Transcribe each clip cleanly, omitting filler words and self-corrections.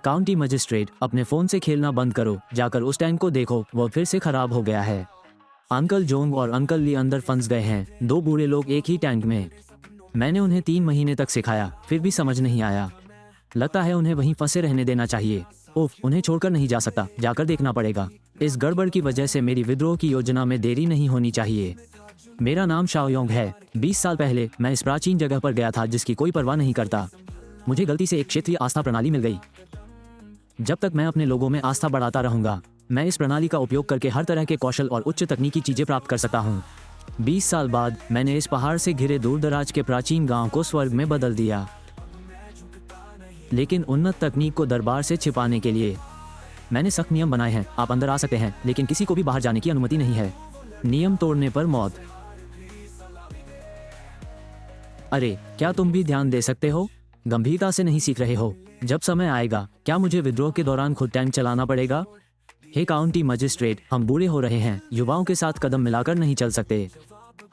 County magistrate, अपने phone से खेलना बंद करो, जाकर उस टैंक को देखो, वो फिर से खराब हो गया है। अंकल जोंग और अंकल ली अंदर फंस गए हैं, 2 बूढ़े लोग एक ही टैंक में। मैंने उन्हें 3 महीने तक सिखाया, फिर भी समझ नहीं आया। लगता है उन्हें वहीं फंसे रहने देना चाहिए। ओफ, उन्हें छोड़कर नहीं जा सकता, जाकर देखना पड़ेगा। इस गड़बड़ की वजह से मेरी विद्रोह की योजना में देरी नहीं होनी चाहिए। मेरा नाम शाओयोंग है। 20 साल पहले मैं इस प्राचीन जगह पर गया था जिसकी कोई परवाह नहीं करता। मुझे गलती से एक क्षेत्रीय आस्था प्रणाली मिल गई। जब तक मैं अपने लोगों में आस्था बढ़ाता रहूंगा, मैं इस प्रणाली का उपयोग करके हर तरह के कौशल और उच्च तकनीकी चीजें प्राप्त कर सकता हूँ। 20 साल बाद मैंने इस पहाड़ से घिरे दूर दराज के प्राचीन गांव को स्वर्ग में बदल दिया, लेकिन उन्नत तकनीक को दरबार से छिपाने के लिए मैंने सख्त नियम बनाए हैं। आप अंदर आ सकते हैं, लेकिन किसी को भी बाहर जाने की अनुमति नहीं है। नियम तोड़ने पर मौत। अरे, क्या तुम भी ध्यान दे सकते हो? गंभीरता से नहीं सीख रहे हो। जब समय आएगा, क्या मुझे विद्रोह के दौरान खुद टैंक चलाना पड़ेगा? हे काउंटी मजिस्ट्रेट, हम बूढ़े हो रहे हैं, युवाओं के साथ कदम मिलाकर नहीं चल सकते।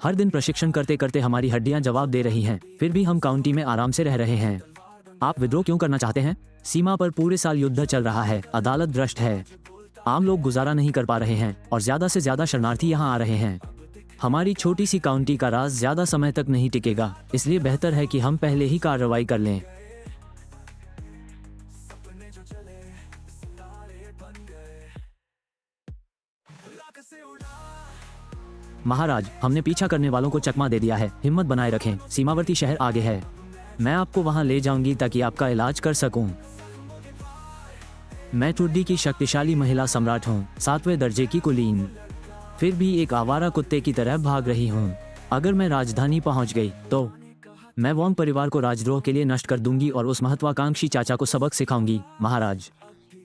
हर दिन प्रशिक्षण करते करते हमारी हड्डियां जवाब दे रही हैं, फिर भी हम काउंटी में आराम से रह रहे हैं। आप विद्रोह क्यों करना चाहते हैं? सीमा पर पूरे साल युद्ध चल रहा है, अदालत भ्रष्ट है, आम लोग गुजारा नहीं कर पा रहे हैं और ज्यादा से ज्यादा शरणार्थी यहाँ आ रहे हैं। हमारी छोटी सी काउंटी का राज ज्यादा समय तक नहीं टिकेगा, इसलिए बेहतर है कि हम पहले ही कार्रवाई कर लें। महाराज, हमने पीछा करने वालों को चकमा दे दिया है, हिम्मत बनाए रखें, सीमावर्ती शहर आगे है। मैं आपको वहां ले जाऊंगी ताकि आपका इलाज कर सकूं। मैं टुड्डी की शक्तिशाली महिला सम्राट हूँ, 7वें दर्जे की कुलीन, फिर भी एक आवारा कुत्ते की तरह भाग रही हूँ। अगर मैं राजधानी पहुँच गई तो मैं वोंग परिवार को राजद्रोह के लिए नष्ट कर दूंगी और उस महत्वाकांक्षी चाचा को सबक सिखाऊंगी। महाराज,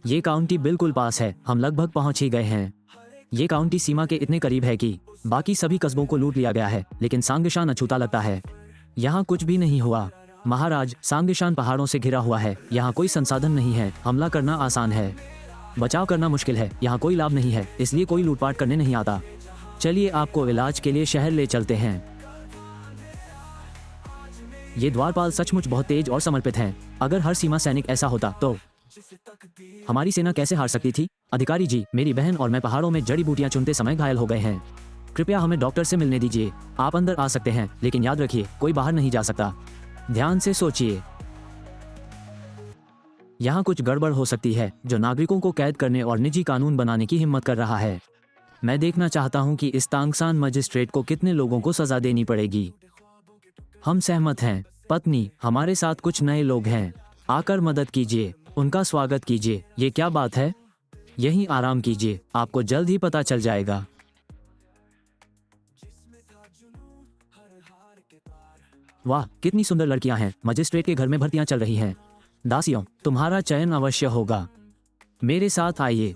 ये काउंटी बिल्कुल पास है, हम लगभग पहुँच ही गए हैं। ये काउंटी सीमा के इतने करीब है कि बाकी सभी कस्बों को लूट लिया गया है, लेकिन सांगशान अछूता लगता है। यहाँ कुछ भी नहीं हुआ। महाराज, सांगशान पहाड़ों से घिरा हुआ है, यहाँ कोई संसाधन नहीं है, हमला करना आसान है, बचाव करना मुश्किल है, यहाँ कोई लाभ नहीं है, इसलिए कोई लूटपाट करने नहीं आता। चलिए आपको इलाज के लिए शहर ले चलते हैं। ये द्वारपाल सचमुच बहुत तेज और समर्पित हैं। अगर हर सीमा सैनिक ऐसा होता तो हमारी सेना कैसे हार सकती थी? अधिकारी जी, मेरी बहन और मैं पहाड़ों में जड़ी बूटियां चुनते समय घायल हो गए हैं। कृपया हमें डॉक्टर से मिलने दीजिए। आप अंदर आ सकते हैं, लेकिन याद रखिए, कोई बाहर नहीं जा सकता। ध्यान से सोचिए, यहाँ कुछ गड़बड़ हो सकती है जो नागरिकों को कैद करने और निजी कानून बनाने की हिम्मत कर रहा है। मैं देखना चाहता हूँ कि इस तांगसान मजिस्ट्रेट को कितने लोगों को सजा देनी पड़ेगी। हम सहमत हैं। पत्नी, हमारे साथ कुछ नए लोग हैं, आकर मदद कीजिए, उनका स्वागत कीजिए। ये क्या बात है? यहीं आराम कीजिए, आपको जल्द ही पता चल जाएगा। वाह, कितनी सुंदर लड़कियां हैं। मजिस्ट्रेट के घर में भर्तियां चल रही हैं। दासियों, तुम्हारा चयन अवश्य होगा, मेरे साथ आइए।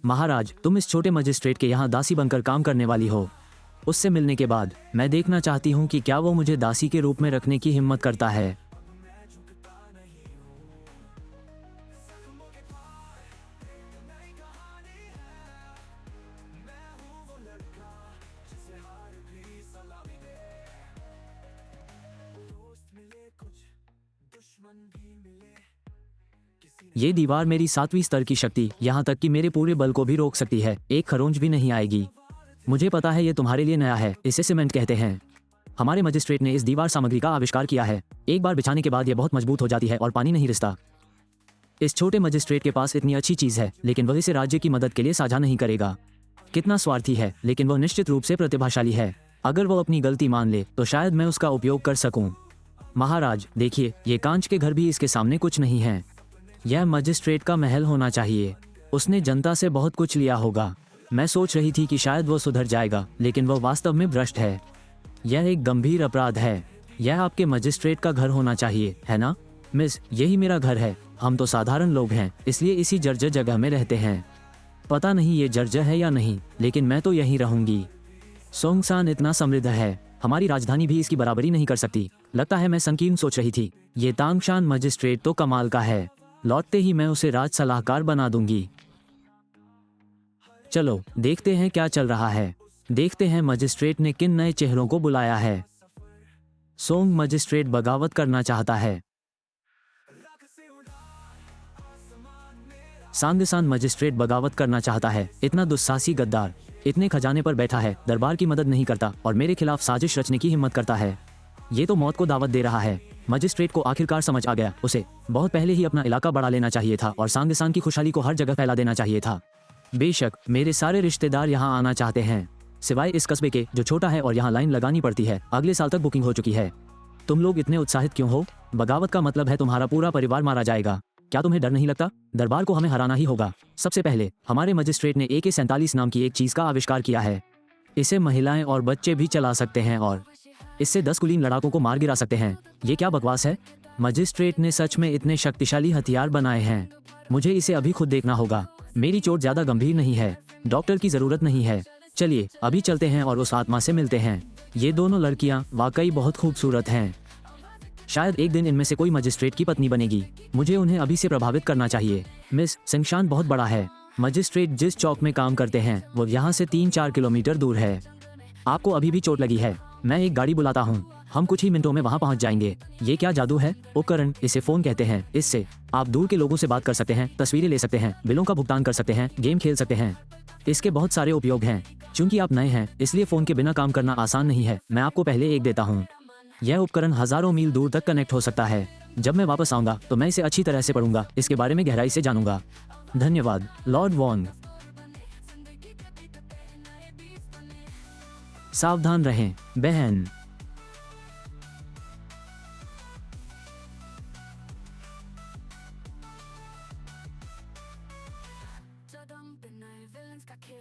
महाराज, तुम इस छोटे मजिस्ट्रेट के यहाँ दासी बनकर काम करने वाली हो। उससे मिलने के बाद मैं देखना चाहती हूँ कि क्या वो मुझे दासी के रूप में रखने की हिम्मत करता है। ये दीवार मेरी 7वीं स्तर की शक्ति, यहाँ तक कि मेरे पूरे बल को भी रोक सकती है। एक खरोंच भी नहीं आएगी। मुझे पता है ये तुम्हारे लिए नया है, इसे सीमेंट कहते हैं। हमारे मजिस्ट्रेट ने इस दीवार सामग्री का आविष्कार किया है। एक बार बिछाने के बाद यह बहुत मजबूत हो जाती है और पानी नहीं रिसता। इस छोटे मजिस्ट्रेट के पास इतनी अच्छी चीज है, लेकिन वह इसे राज्य की मदद के लिए साझा नहीं करेगा। कितना स्वार्थी है, लेकिन वह निश्चित रूप से प्रतिभाशाली है। अगर वो अपनी गलती मान ले तो शायद मैं उसका उपयोग कर सकूं। महाराज, देखिए, ये कांच के घर भी इसके सामने कुछ नहीं है। यह मजिस्ट्रेट का महल होना चाहिए। उसने जनता से बहुत कुछ लिया होगा। मैं सोच रही थी कि शायद वो सुधर जाएगा, लेकिन वह वास्तव में भ्रष्ट है। यह एक गंभीर अपराध है। यह आपके मजिस्ट्रेट का घर होना चाहिए, है ना? मिस, यही मेरा घर है। हम तो साधारण लोग हैं, इसलिए इसी जर्जर जगह में रहते हैं। पता नहीं ये जर्जर है या नहीं, लेकिन मैं तो यहीं रहूंगी। सोंगसान इतना समृद्ध है, हमारी राजधानी भी इसकी बराबरी नहीं कर सकती। लगता है मैं संकीर्ण सोच रही थी। ये तांगशान मजिस्ट्रेट तो कमाल का है। लौटते ही मैं उसे राज सलाहकार बना दूंगी। चलो देखते हैं क्या चल रहा है। देखते हैं मजिस्ट्रेट ने किन नए चेहरों को बुलाया है। सोंग मजिस्ट्रेट बगावत करना चाहता है। सांगसान मजिस्ट्रेट बगावत करना चाहता है। इतना दुस्साहसी गद्दार इतने खजाने पर बैठा है, दरबार की मदद नहीं करता और मेरे खिलाफ साजिश रचने की हिम्मत करता है। ये तो मौत को दावत दे रहा है। मजिस्ट्रेट को आखिरकार समझ आ गया, उसे बहुत पहले ही अपना इलाका बढ़ा लेना चाहिए था और सांगसान की खुशहाली को हर जगह फैला देना चाहिए था। बेशक मेरे सारे रिश्तेदार यहाँ आना चाहते हैं, सिवाय इस कस्बे के जो छोटा है और यहाँ लाइन लगानी पड़ती है। अगले साल तक बुकिंग हो चुकी है। तुम लोग इतने उत्साहित क्यों हो? बगावत का मतलब है तुम्हारा पूरा परिवार मारा जाएगा। क्या तुम्हें डर नहीं लगता? दरबार को हमें हराना ही होगा। सबसे पहले हमारे मजिस्ट्रेट ने AK-47 नाम की एक चीज का आविष्कार किया है। इसे महिलाएं और बच्चे भी चला सकते हैं और इससे 10 कुलीन लड़ाकों को मार गिरा सकते हैं। ये क्या बकवास है? मजिस्ट्रेट ने सच में इतने शक्तिशाली हथियार बनाए हैं। मुझे इसे अभी खुद देखना होगा। मेरी चोट ज्यादा गंभीर नहीं है, डॉक्टर की जरूरत नहीं है। चलिए अभी चलते हैं और उस आत्मा से मिलते हैं। ये दोनों लड़कियां वाकई बहुत खूबसूरत हैं। शायद एक दिन इनमें से कोई मजिस्ट्रेट की पत्नी बनेगी। मुझे उन्हें अभी से प्रभावित करना चाहिए। मिस सिंगशान बहुत बड़ा है। मजिस्ट्रेट जिस चौक में काम करते हैं वो यहाँ से 3-4 किलोमीटर दूर है। आपको अभी भी चोट लगी है? मैं एक गाड़ी बुलाता हूँ, हम कुछ ही मिनटों में वहाँ पहुँच जाएंगे। ये क्या जादू है? उपकरण, इसे फोन कहते हैं। इससे आप दूर के लोगों से बात कर सकते हैं, तस्वीरें ले सकते हैं, बिलों का भुगतान कर सकते हैं, गेम खेल सकते हैं। इसके बहुत सारे उपयोग हैं। चूंकि आप नए हैं इसलिए फोन के बिना काम करना आसान नहीं है। मैं आपको पहले एक देता हूँ। यह उपकरण हजारों मील दूर तक कनेक्ट हो सकता है। जब मैं वापस आऊंगा तो मैं इसे अच्छी तरह से पढ़ूंगा, इसके बारे में गहराई से जानूंगा। धन्यवाद लॉर्ड वॉन्ग। सावधान रहें बहन।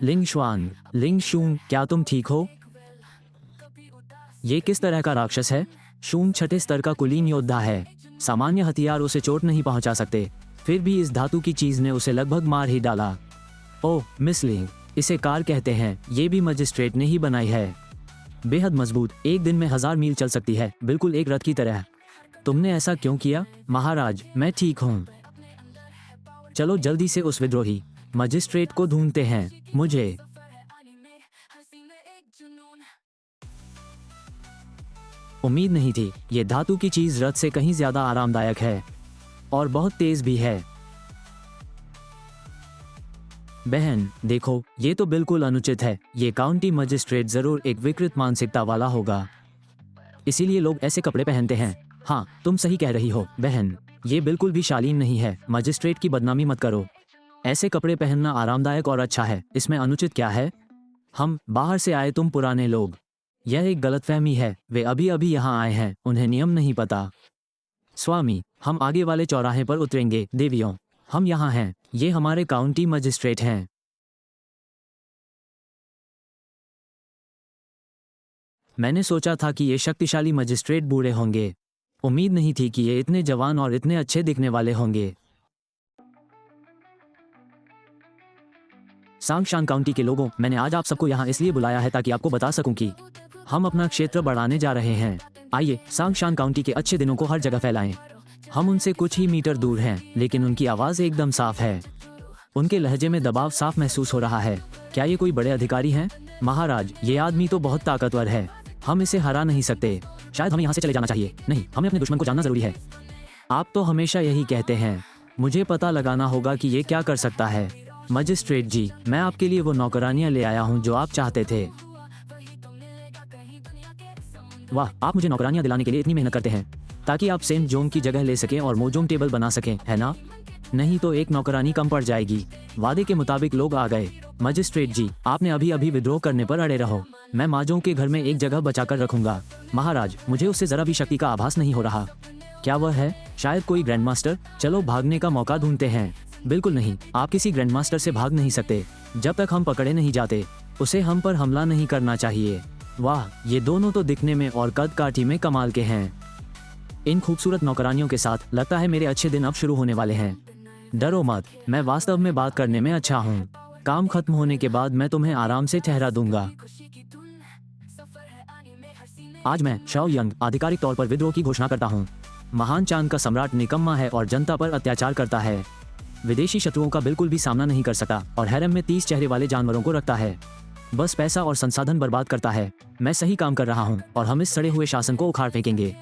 लिंग शुआन, लिंग शून, क्या तुम ठीक हो? ये किस तरह का राक्षस है? शून 6ठे स्तर का कुलीन योद्धा है। सामान्य हथियार उसे चोट नहीं पहुंचा सकते, फिर भी इस धातु की चीज ने उसे लगभग मार ही डाला। ओह मिस लिंग, इसे कार कहते हैं। ये भी मजिस्ट्रेट ने ही बनाई है। बेहद मजबूत, एक दिन में 1000 मील चल सकती है, बिल्कुल एक रथ की तरह। तुमने ऐसा क्यों किया? महाराज मैं ठीक हूँ। चलो जल्दी से उस विद्रोही मजिस्ट्रेट को ढूंढते हैं। मुझे उम्मीद नहीं थी। ये धातु की चीज रथ से कहीं ज्यादा आरामदायक है और बहुत तेज भी है। बहन देखो, ये तो बिल्कुल अनुचित है। ये काउंटी मजिस्ट्रेट जरूर एक विकृत मानसिकता वाला होगा, इसीलिए लोग ऐसे कपड़े पहनते हैं। हाँ तुम सही कह रही हो बहन, ये बिल्कुल भी शालीन नहीं है। मजिस्ट्रेट की बदनामी मत करो। ऐसे कपड़े पहनना आरामदायक और अच्छा है, इसमें अनुचित क्या है? हम बाहर से आए, तुम पुराने लोग। यह एक गलतफहमी है। वे अभी अभी यहाँ आए हैं, उन्हें नियम नहीं पता। स्वामी हम आगे वाले चौराहे पर उतरेंगे। देवियों हम यहाँ हैं। ये हमारे काउंटी मजिस्ट्रेट हैं। मैंने सोचा था कि ये शक्तिशाली मजिस्ट्रेट बूढ़े होंगे। उम्मीद नहीं थी कि ये इतने जवान और इतने अच्छे दिखने वाले होंगे। सांगशान काउंटी के लोगों, मैंने आज आप सबको यहाँ इसलिए बुलाया है ताकि आपको बता सकूं कि हम अपना क्षेत्र बढ़ाने जा रहे हैं। आइए सांगशान काउंटी के अच्छे दिनों को हर जगह फैलाएं। हम उनसे कुछ ही मीटर दूर हैं, लेकिन उनकी आवाज़ एकदम साफ है। उनके लहजे में दबाव साफ महसूस हो रहा है। क्या ये कोई बड़े अधिकारी हैं? महाराज ये आदमी तो बहुत ताकतवर है, हम इसे हरा नहीं सकते। शायद हमें यहाँ से चले जाना चाहिए। नहीं, हमें अपने दुश्मन को जानना जरूरी है। आप तो हमेशा यही कहते हैं। मुझे पता लगाना होगा कि ये क्या कर सकता है। मजिस्ट्रेट जी, मैं आपके लिए वो नौकरानियां ले आया हूँ जो आप चाहते थे। वाह, आप मुझे नौकरानियां दिलाने के लिए इतनी मेहनत करते हैं ताकि आप सेंट जोंग की जगह ले सकें और मोजोंग टेबल बना सकें, है ना? नहीं तो एक नौकरानी कम पड़ जाएगी। वादे के मुताबिक लोग आ गए। मजिस्ट्रेट जी, आपने अभी अभी विद्रोह करने पर अड़े रहो। मैं माजोंग के घर में एक जगह बचाकर रखूंगा। महाराज मुझे उससे जरा भी शक्ति का आभास नहीं हो रहा। क्या वह है? शायद कोई ग्रैंड मास्टर। चलो भागने का मौका ढूंढते हैं। बिल्कुल नहीं, आप किसी ग्रैंड मास्टर से भाग नहीं सकते जब तक हम पकड़े नहीं जाते। उसे हम पर हमला नहीं करना चाहिए। वाह, ये दोनों तो दिखने में और कद काठी में कमाल के हैं। इन खूबसूरत नौकरानियों के साथ लगता है मेरे अच्छे दिन अब शुरू होने वाले हैं। डरो मत, मैं वास्तव में बात करने में अच्छा हूँ। काम खत्म होने के बाद मैं तुम्हें आराम से ठहरा दूंगा। आज मैं शाओ यंग आधिकारिक तौर पर विद्रोह की घोषणा करता हूँ। महान चांद का सम्राट निकम्मा है और जनता पर अत्याचार करता है। विदेशी शत्रुओं का बिल्कुल भी सामना नहीं कर सकता और हैरम में 30 चेहरे वाले जानवरों को रखता है। बस पैसा और संसाधन बर्बाद करता है। मैं सही काम कर रहा हूँ और हम इस सड़े हुए शासन को उखाड़ फेंकेंगे।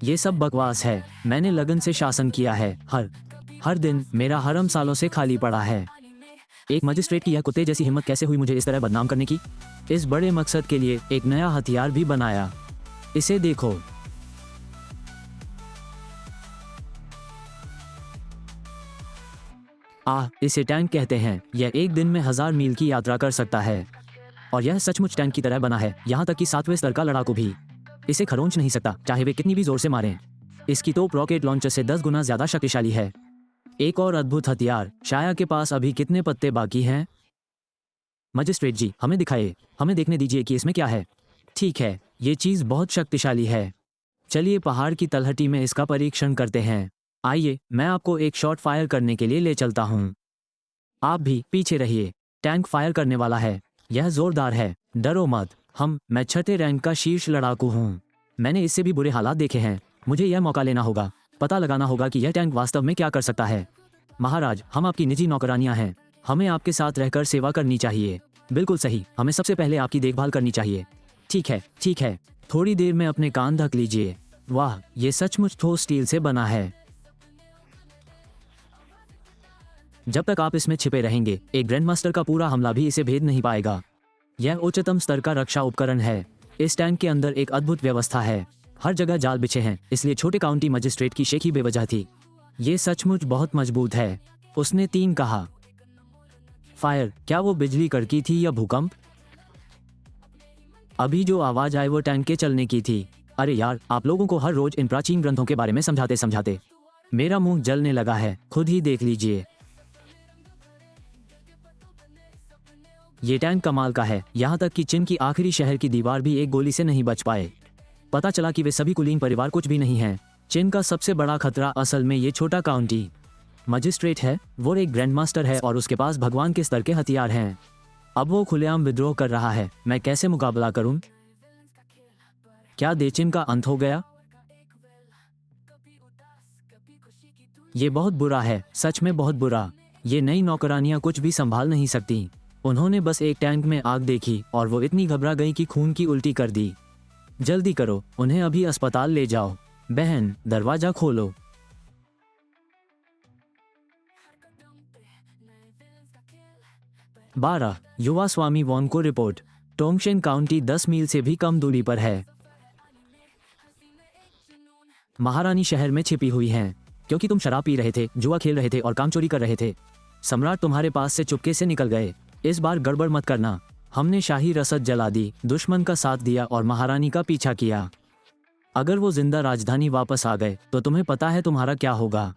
ये सब बकवास है। मैंने लगन से शासन किया है। हर दिन मेरा हरम सालों से खाली पड़ा है। एक मजिस्ट्रेट की यह कुत्ते जैसी हिम्मत कैसे हुई मुझे इस तरह बदनाम करने की? इस बड़े मकसद के लिए एक नया हथियार भी बनाया। इसे देखो। इसे टैंक कहते हैं। यह एक दिन में 1000 मील की यात्रा कर सकता है और यह सचमुच टैंक की तरह बना है, यहाँ तक कि 7वें स्तर का लड़ाकू भी इसे खरोंच नहीं सकता, चाहे वे कितनी भी जोर से मारें। इसकी तोप रॉकेट लॉन्चर से 10 गुना ज्यादा शक्तिशाली है। एक और अद्भुत हथियार। शाया के पास अभी कितने पत्ते बाकी हैं? मजिस्ट्रेट जी, हमें दिखाइए, हमें देखने दीजिए कि इसमें क्या है। ठीक है, ये चीज़ बहुत शक्तिशाली है। चलिए पहाड़ की तलहटी में इसका परीक्षण करते हैं। आइए, मैं आपको एक शॉट फायर करने के लिए ले चलता हूँ। आप भी पीछे रहिए। टैंक फायर करने वाला है। यह जोरदार है, डरो मत। मैं 6थे रैंक का शीर्ष लड़ाकू हूँ। मैंने इससे भी बुरे हालात देखे हैं। मुझे यह मौका लेना होगा, पता लगाना होगा कि यह टैंक वास्तव में क्या कर सकता है। महाराज, हम आपकी निजी नौकरानियां हैं। हमें आपके साथ रहकर सेवा करनी चाहिए। बिल्कुल सही, हमें सबसे पहले आपकी देखभाल करनी चाहिए। ठीक है, ठीक है। थोड़ी देर में अपने कान ढक लीजिए। वाह, ये सचमुच ठोस स्टील से बना है। जब तक आप इसमें छिपे रहेंगे, एक ग्रैंडमास्टर का पूरा हमला भी इसे भेद नहीं पाएगा। यह उच्चतम स्तर का रक्षा उपकरण है। इस टैंक के अंदर एक अद्भुत व्यवस्था है। हर जगह जाल बिछे हैं, इसलिए छोटे काउंटी मजिस्ट्रेट की शेखी बेवजह थी। ये सचमुच बहुत मजबूत है। उसने 3 कहा। फायर, क्या वो बिजली कड़की थी या भूकंप? अभी जो आवाज आई वो टैंक के चलने की थी। अरे यार, आप लोगों को हर रोज इन प्राचीन ग्रंथों के बारे में समझाते समझाते मेरा मुंह जलने लगा है। खुद ही देख लीजिए। ये टैंक कमाल का है, यहाँ तक कि चीन की आखिरी शहर की दीवार भी एक गोली से नहीं बच पाए। पता चला कि वे सभी कुलीन परिवार कुछ भी नहीं हैं। चीन का सबसे बड़ा खतरा असल में ये छोटा काउंटी मजिस्ट्रेट है। वो एक ग्रैंडमास्टर है और उसके पास भगवान के स्तर के हथियार हैं। अब वो खुलेआम विद्रोह कर रहा है। मैं कैसे मुकाबला करूं? क्या देचिन का अंत हो गया? ये बहुत बुरा है, सच में बहुत बुरा। ये नई नौकरानियां कुछ भी संभाल नहीं सकती। उन्होंने बस एक टैंक में आग देखी और वो इतनी घबरा गई कि खून की उल्टी कर दी। जल्दी करो, उन्हें अभी अस्पताल ले जाओ। बहन, दरवाजा खोलो। 12 युवा स्वामी वॉन को रिपोर्ट। टोंगशेन काउंटी 10 मील से भी कम दूरी पर है। महारानी शहर में छिपी हुई हैं, क्योंकि तुम शराब पी रहे थे, जुआ खेल रहे थे और काम चोरी कर रहे थे। सम्राट तुम्हारे पास से चुपके से निकल गए। इस बार गड़बड़ मत करना। हमने शाही रसद जला दी, दुश्मन का साथ दिया और महारानी का पीछा किया। अगर वो जिंदा राजधानी वापस आ गए तो तुम्हें पता है तुम्हारा क्या होगा।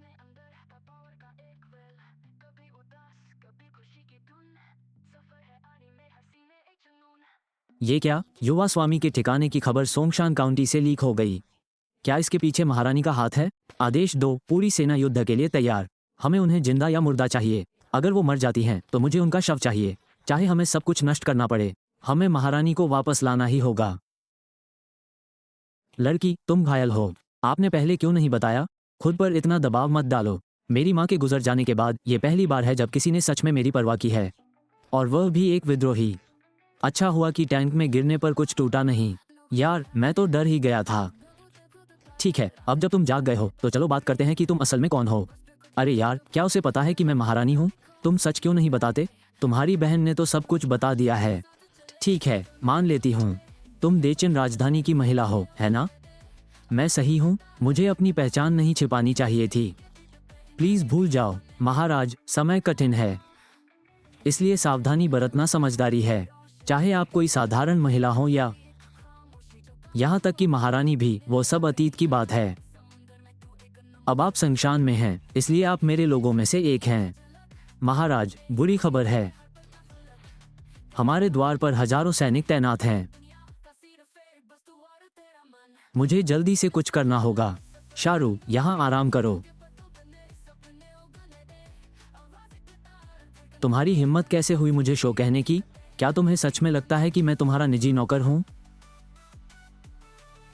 ये क्या? युवा स्वामी के ठिकाने की खबर सोंगशान काउंटी से लीक हो गई। क्या इसके पीछे महारानी का हाथ है? आदेश दो, पूरी सेना युद्ध के लिए तैयार। हमें उन्हें जिंदा या मुर्दा चाहिए। अगर वो मर जाती हैं तो मुझे उनका शव चाहिए, चाहे हमें सब कुछ नष्ट करना पड़े। हमें महारानी को वापस लाना ही होगा। लड़की, तुम घायल हो। आपने पहले क्यों नहीं बताया? खुद पर इतना दबाव मत डालो। मेरी माँ के गुजर जाने के बाद ये पहली बार है जब किसी ने सच में मेरी परवाह की है, और वह भी एक विद्रोही। अच्छा हुआ कि टैंक में गिरने पर कुछ टूटा नहीं। यार, मैं तो डर ही गया था। ठीक है, अब जब तुम जाग गए हो तो चलो बात करते हैं कि तुम असल में कौन हो। अरे यार, क्या उसे पता है कि मैं महारानी हूँ? तुम सच क्यों नहीं बताते? तुम्हारी बहन ने तो सब कुछ बता दिया है। ठीक है, मान लेती हूँ। तुम देचिन राजधानी की महिला हो, है ना? मैं सही हूँ? मुझे अपनी पहचान नहीं छिपानी चाहिए थी। प्लीज भूल जाओ। महाराज, समय कठिन है, इसलिए सावधानी बरतना समझदारी है। चाहे आप कोई साधारण महिला हो या यहाँ तक कि महारानी भी, वो सब अतीत की बात है। अब आप संशान में हैं, इसलिए आप मेरे लोगों में से एक हैं। महाराज, बुरी खबर है। हमारे द्वार पर हजारों सैनिक तैनात हैं। मुझे जल्दी से कुछ करना होगा। शारू, यहाँ आराम करो। तुम्हारी हिम्मत कैसे हुई मुझे शो कहने की? क्या तुम्हें सच में लगता है कि मैं तुम्हारा निजी नौकर हूँ?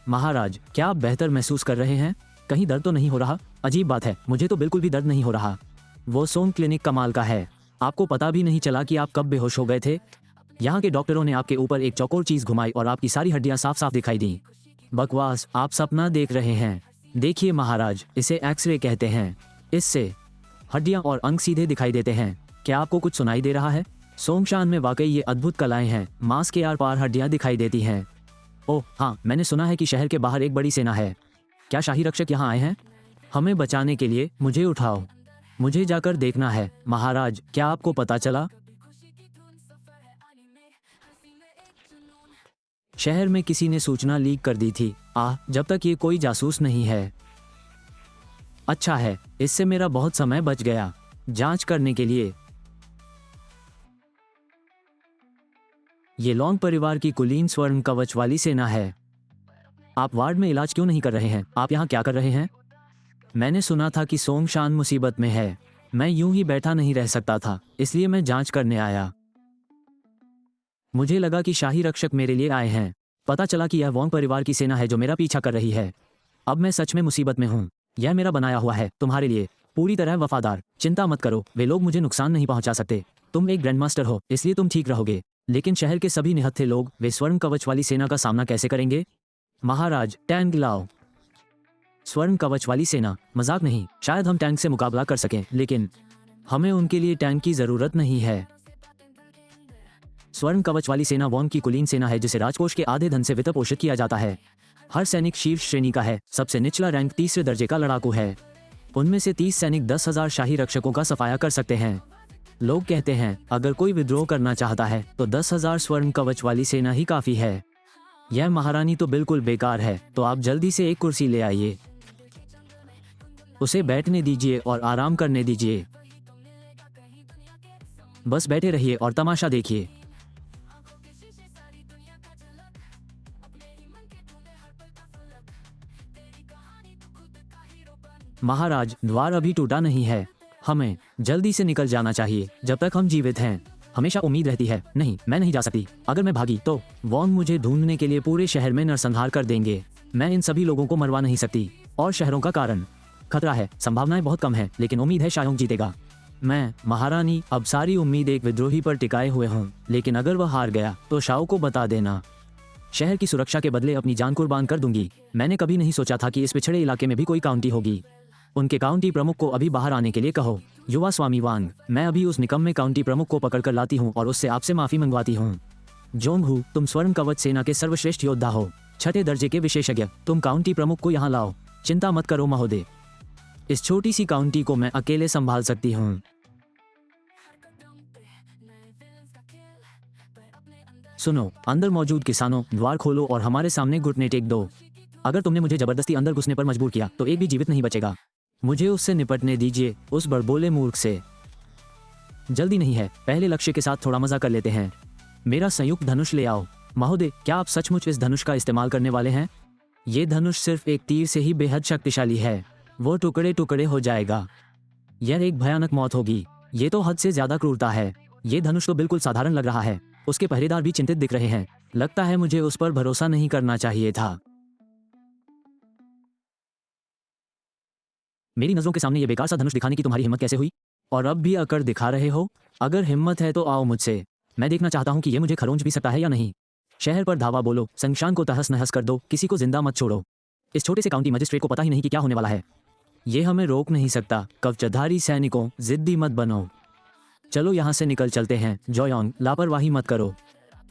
महाराज, क्या आप बेहतर महसूस कर रहे हैं? कहीं दर्द तो नहीं हो रहा? अजीब बात है, मुझे तो बिल्कुल भी दर्द नहीं हो रहा। वो सोंग क्लिनिक कमाल का है। आपको पता भी नहीं चला कि आप कब बेहोश हो गए थे। यहाँ के डॉक्टरों ने आपके ऊपर एक चौकोर चीज घुमाई और आपकी सारी हड्डियां साफ साफ दिखाई दी। बकवास, आप सपना देख रहे हैं। देखिए महाराज, इसे एक्सरे कहते हैं। इससे हड्डियां और अंग सीधे दिखाई देते हैं। क्या आपको कुछ सुनाई दे रहा है? सोंगशान में वाकई ये अद्भुत कलाएं हैं। मांस के आर पार हड्डियां दिखाई देती हैं। ओह हाँ, मैंने सुना है कि शहर के बाहर एक बड़ी सेना है। क्या शाही रक्षक यहाँ आए हैं? हमें बचाने के लिए मुझे उठाओ, मुझे जाकर देखना है। महाराज, क्या आपको पता चला? शहर में किसी ने सूचना लीक कर दी थी। जब तक ये कोई जासूस नहीं है। अच्छा है, इससे मेरा बहुत समय बच गया जांच करने के लिए। ये लॉन्ग परिवार की कुलीन स्वर्ण कवच वाली सेना है। आप वार्ड में इलाज क्यों नहीं कर रहे हैं? आप यहाँ क्या कर रहे हैं? मैंने सुना था कि सोंगशान मुसीबत में है। मैं यूं ही बैठा नहीं रह सकता था, इसलिए मैं जांच करने आया। मुझे लगा कि शाही रक्षक मेरे लिए आए हैं। पता चला कि यह वोंग परिवार की सेना है जो मेरा पीछा कर रही है। अब मैं सच में मुसीबत में हूँ। यह मेरा बनाया हुआ है, तुम्हारे लिए पूरी तरह वफादार। चिंता मत करो, वे लोग मुझे नुकसान नहीं पहुंचा सकते। तुम एक ग्रैंडमास्टर हो, इसलिए तुम ठीक रहोगे। लेकिन शहर के सभी निहत्थे लोग, वे स्वर्ण कवच वाली सेना का सामना कैसे करेंगे? महाराज, टैंक लाओ। स्वर्ण कवच वाली सेना? मजाक नहीं। शायद हम टैंक से मुकाबला कर सकें, लेकिन हमें उनके लिए टैंक की जरूरत नहीं है। स्वर्ण कवच वाली सेना वोंग की कुलीन सेना है जिसे राजकोष के आधे धन से वित्त पोषित किया जाता है। हर सैनिक शीर्ष श्रेणी का है। सबसे निचला रैंक तीसरे दर्जे का लड़ाकू है। उनमें से 30 सैनिक 10,000 शाही रक्षकों का सफाया कर सकते हैं। लोग कहते हैं अगर कोई विद्रोह करना चाहता है तो 10,000 स्वर्ण कवच वाली सेना ही काफी है। यह महारानी तो बिल्कुल बेकार है। तो आप जल्दी से एक कुर्सी ले आइए, उसे बैठने दीजिए और आराम करने दीजिए। बस बैठे रहिए और तमाशा देखिए। महाराज, द्वार अभी टूटा नहीं है। हमें जल्दी से निकल जाना चाहिए जब तक हम जीवित हैं। हमेशा उम्मीद रहती है। नहीं, मैं नहीं जा सकती। अगर मैं भागी तो वोंग मुझे ढूंढने के लिए पूरे शहर में नरसंहार कर देंगे। मैं इन सभी लोगों को मरवा नहीं सकती। और शहरों का कारण खतरा है। संभावनाएं बहुत कम है, लेकिन उम्मीद है शायोंग जीतेगा। मैं महारानी, अब सारी उम्मीद एक विद्रोही पर टिकाए हुए हूँ। लेकिन अगर वह हार गया तो शाओ को बता देना। शहर की सुरक्षा के बदले अपनी जान कुर्बान कर दूंगी। मैंने कभी नहीं सोचा था कि इस पिछड़े इलाके में भी कोई काउंटी होगी। उनके काउंटी प्रमुख को अभी बाहर आने के लिए कहो। युवा स्वामी वांग, मैं अभी उस निकम्मे काउंटी प्रमुख को पकड़ कर लाती हूँ और उससे आपसे माफी मंगवाती हूँ। जोंगहू, तुम स्वर्ण कवच सेना के सर्वश्रेष्ठ योद्धा हो, 6ठे दर्जे के विशेषज्ञ। तुम काउंटी प्रमुख को यहाँ लाओ। चिंता मत करो महोदय, इस छोटी सी काउंटी को मैं अकेले संभाल सकती हूँ। सुनो, अंदर मौजूद किसानों, द्वार खोलो और हमारे सामने घुटने टेक दो। अगर तुमने मुझे जबरदस्ती अंदर घुसने पर मजबूर किया तो एक भी जीवित नहीं बचेगा। मुझे उससे निपटने दीजिए, उस बड़बोले मूर्ख से। जल्दी नहीं है, पहले लक्ष्य के साथ थोड़ा मजा कर लेते हैं। मेरा संयुक्त धनुष ले आओ। महोदय, क्या आप सचमुच इस धनुष का इस्तेमाल करने वाले हैं? ये धनुष सिर्फ एक तीर से ही बेहद शक्तिशाली है। वो टुकड़े टुकड़े हो जाएगा। यह एक भयानक मौत होगी। ये तो हद से ज्यादा क्रूरता है। ये धनुष तो बिल्कुल साधारण लग रहा है। उसके पहरेदार भी चिंतित दिख रहे हैं। लगता है मुझे उस पर भरोसा नहीं करना चाहिए था। मेरी नजरों के सामने ये बेकार सा धनुष दिखाने की तुम्हारी हिम्मत कैसे हुई? और अब भी अकड़ दिखा रहे हो? अगर हिम्मत है तो आओ मुझसे। मैं देखना चाहता हूँ कि ये मुझे खरोंच भी सकता है या नहीं। शहर पर धावा बोलो, संशान को तहस नहस कर दो, किसी को जिंदा मत छोड़ो। इस छोटे से काउंटी मजिस्ट्रेट को पता ही नहीं कि क्या होने वाला है। ये हमें रोक नहीं सकता। कवचधारी सैनिकों, जिद्दी मत बनो। चलो यहाँ से निकल चलते हैं। जोयोंग, लापरवाही मत करो।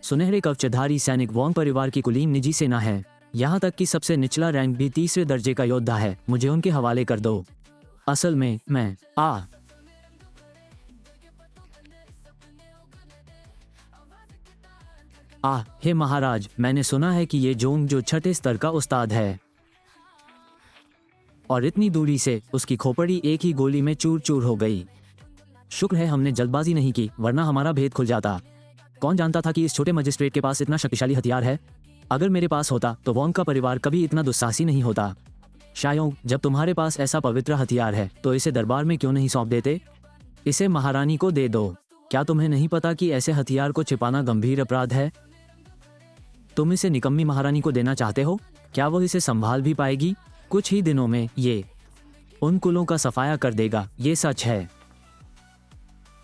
सुनहरे कवचधारी सैनिक वोंग परिवार की कुलीन निजी सेना है। यहाँ तक कि सबसे निचला रैंक भी तीसरे दर्जे का योद्धा है। मुझे उनके हवाले कर दो। असल में मैं हे महाराज, मैंने सुना है कि ये जोंग जो 6ठे स्तर का उस्ताद है और इतनी दूरी से उसकी खोपड़ी एक ही गोली में चूर चूर हो गई। शुक्र है हमने जल्दबाजी नहीं की, वरना हमारा भेद खुल जाता। कौन जानता था कि इस छोटे मजिस्ट्रेट के पास इतना शक्तिशाली हथियार है। अगर मेरे पास होता तो वोंग का परिवार कभी इतना दुस्साहसी नहीं होता। शायोंग, जब तुम्हारे पास ऐसा पवित्र हथियार है तो इसे दरबार में क्यों नहीं सौंप देते? इसे महारानी को दे दो। क्या तुम्हें नहीं पता कि ऐसे हथियार को छिपाना गंभीर अपराध है? तुम इसे निकम्मी महारानी को देना चाहते हो? क्या वो इसे संभाल भी पाएगी? कुछ ही दिनों में ये उन कुलों का सफाया कर देगा, ये सच है।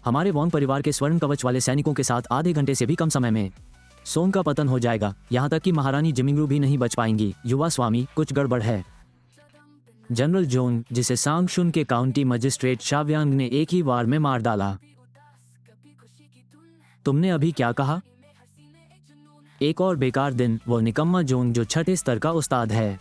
हमारे वोंग परिवार के स्वर्ण कवच वाले सैनिकों के साथ आधे घंटे से भी कम समय में सोंग का पतन हो जाएगा। यहाँ तक कि महारानी जिमिंगरू भी नहीं बच पाएंगी। युवा स्वामी, कुछ गड़बड़ है। जनरल जोंग, जिसे सांगशुन के काउंटी मजिस्ट्रेट शाव्यांग ने एक ही वार में मार डाला। तुमने अभी क्या कहा? एक और बेकार दिन, वो निकम्मा जोंग जो छठे स्तर का उस्ताद है,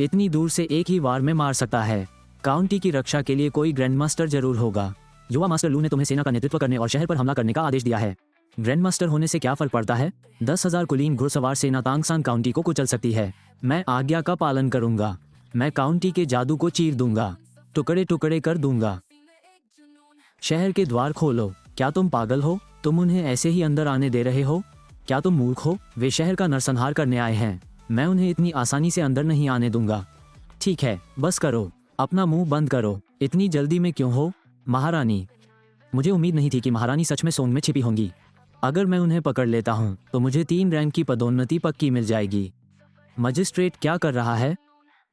इतनी दूर से एक ही वार में मार सकता है। काउंटी की रक्षा के लिए कोई ग्रैंड मास्टर जरूर होगा। युवा मास्टर लू ने तुम्हें सेना का नेतृत्व करने और शहर पर हमला करने का आदेश दिया है। ग्रैंड मास्टर होने से क्या फर्क पड़ता है? 10,000 कुलीन घुड़सवार सेना तांगसान काउंटी को कुचल सकती है। मैं आज्ञा का पालन करूंगा। मैं काउंटी के जादू को चीर दूंगा, टुकड़े टुकड़े कर दूंगा। शहर के द्वार खोलो। क्या तुम पागल हो? तुम उन्हें ऐसे ही अंदर आने दे रहे हो? क्या तुम मूर्ख हो? वे शहर का नरसंहार करने आए हैं। मैं उन्हें इतनी आसानी से अंदर नहीं आने दूंगा। ठीक है, बस करो, अपना मुंह बंद करो। इतनी जल्दी में क्यों हो, महारानी? मुझे उम्मीद नहीं थी कि महारानी सच में सोंग में छिपी होंगी। अगर मैं उन्हें पकड़ लेता हूँ तो मुझे 3 रैंक की पदोन्नति पक्की मिल जाएगी। मजिस्ट्रेट क्या कर रहा है?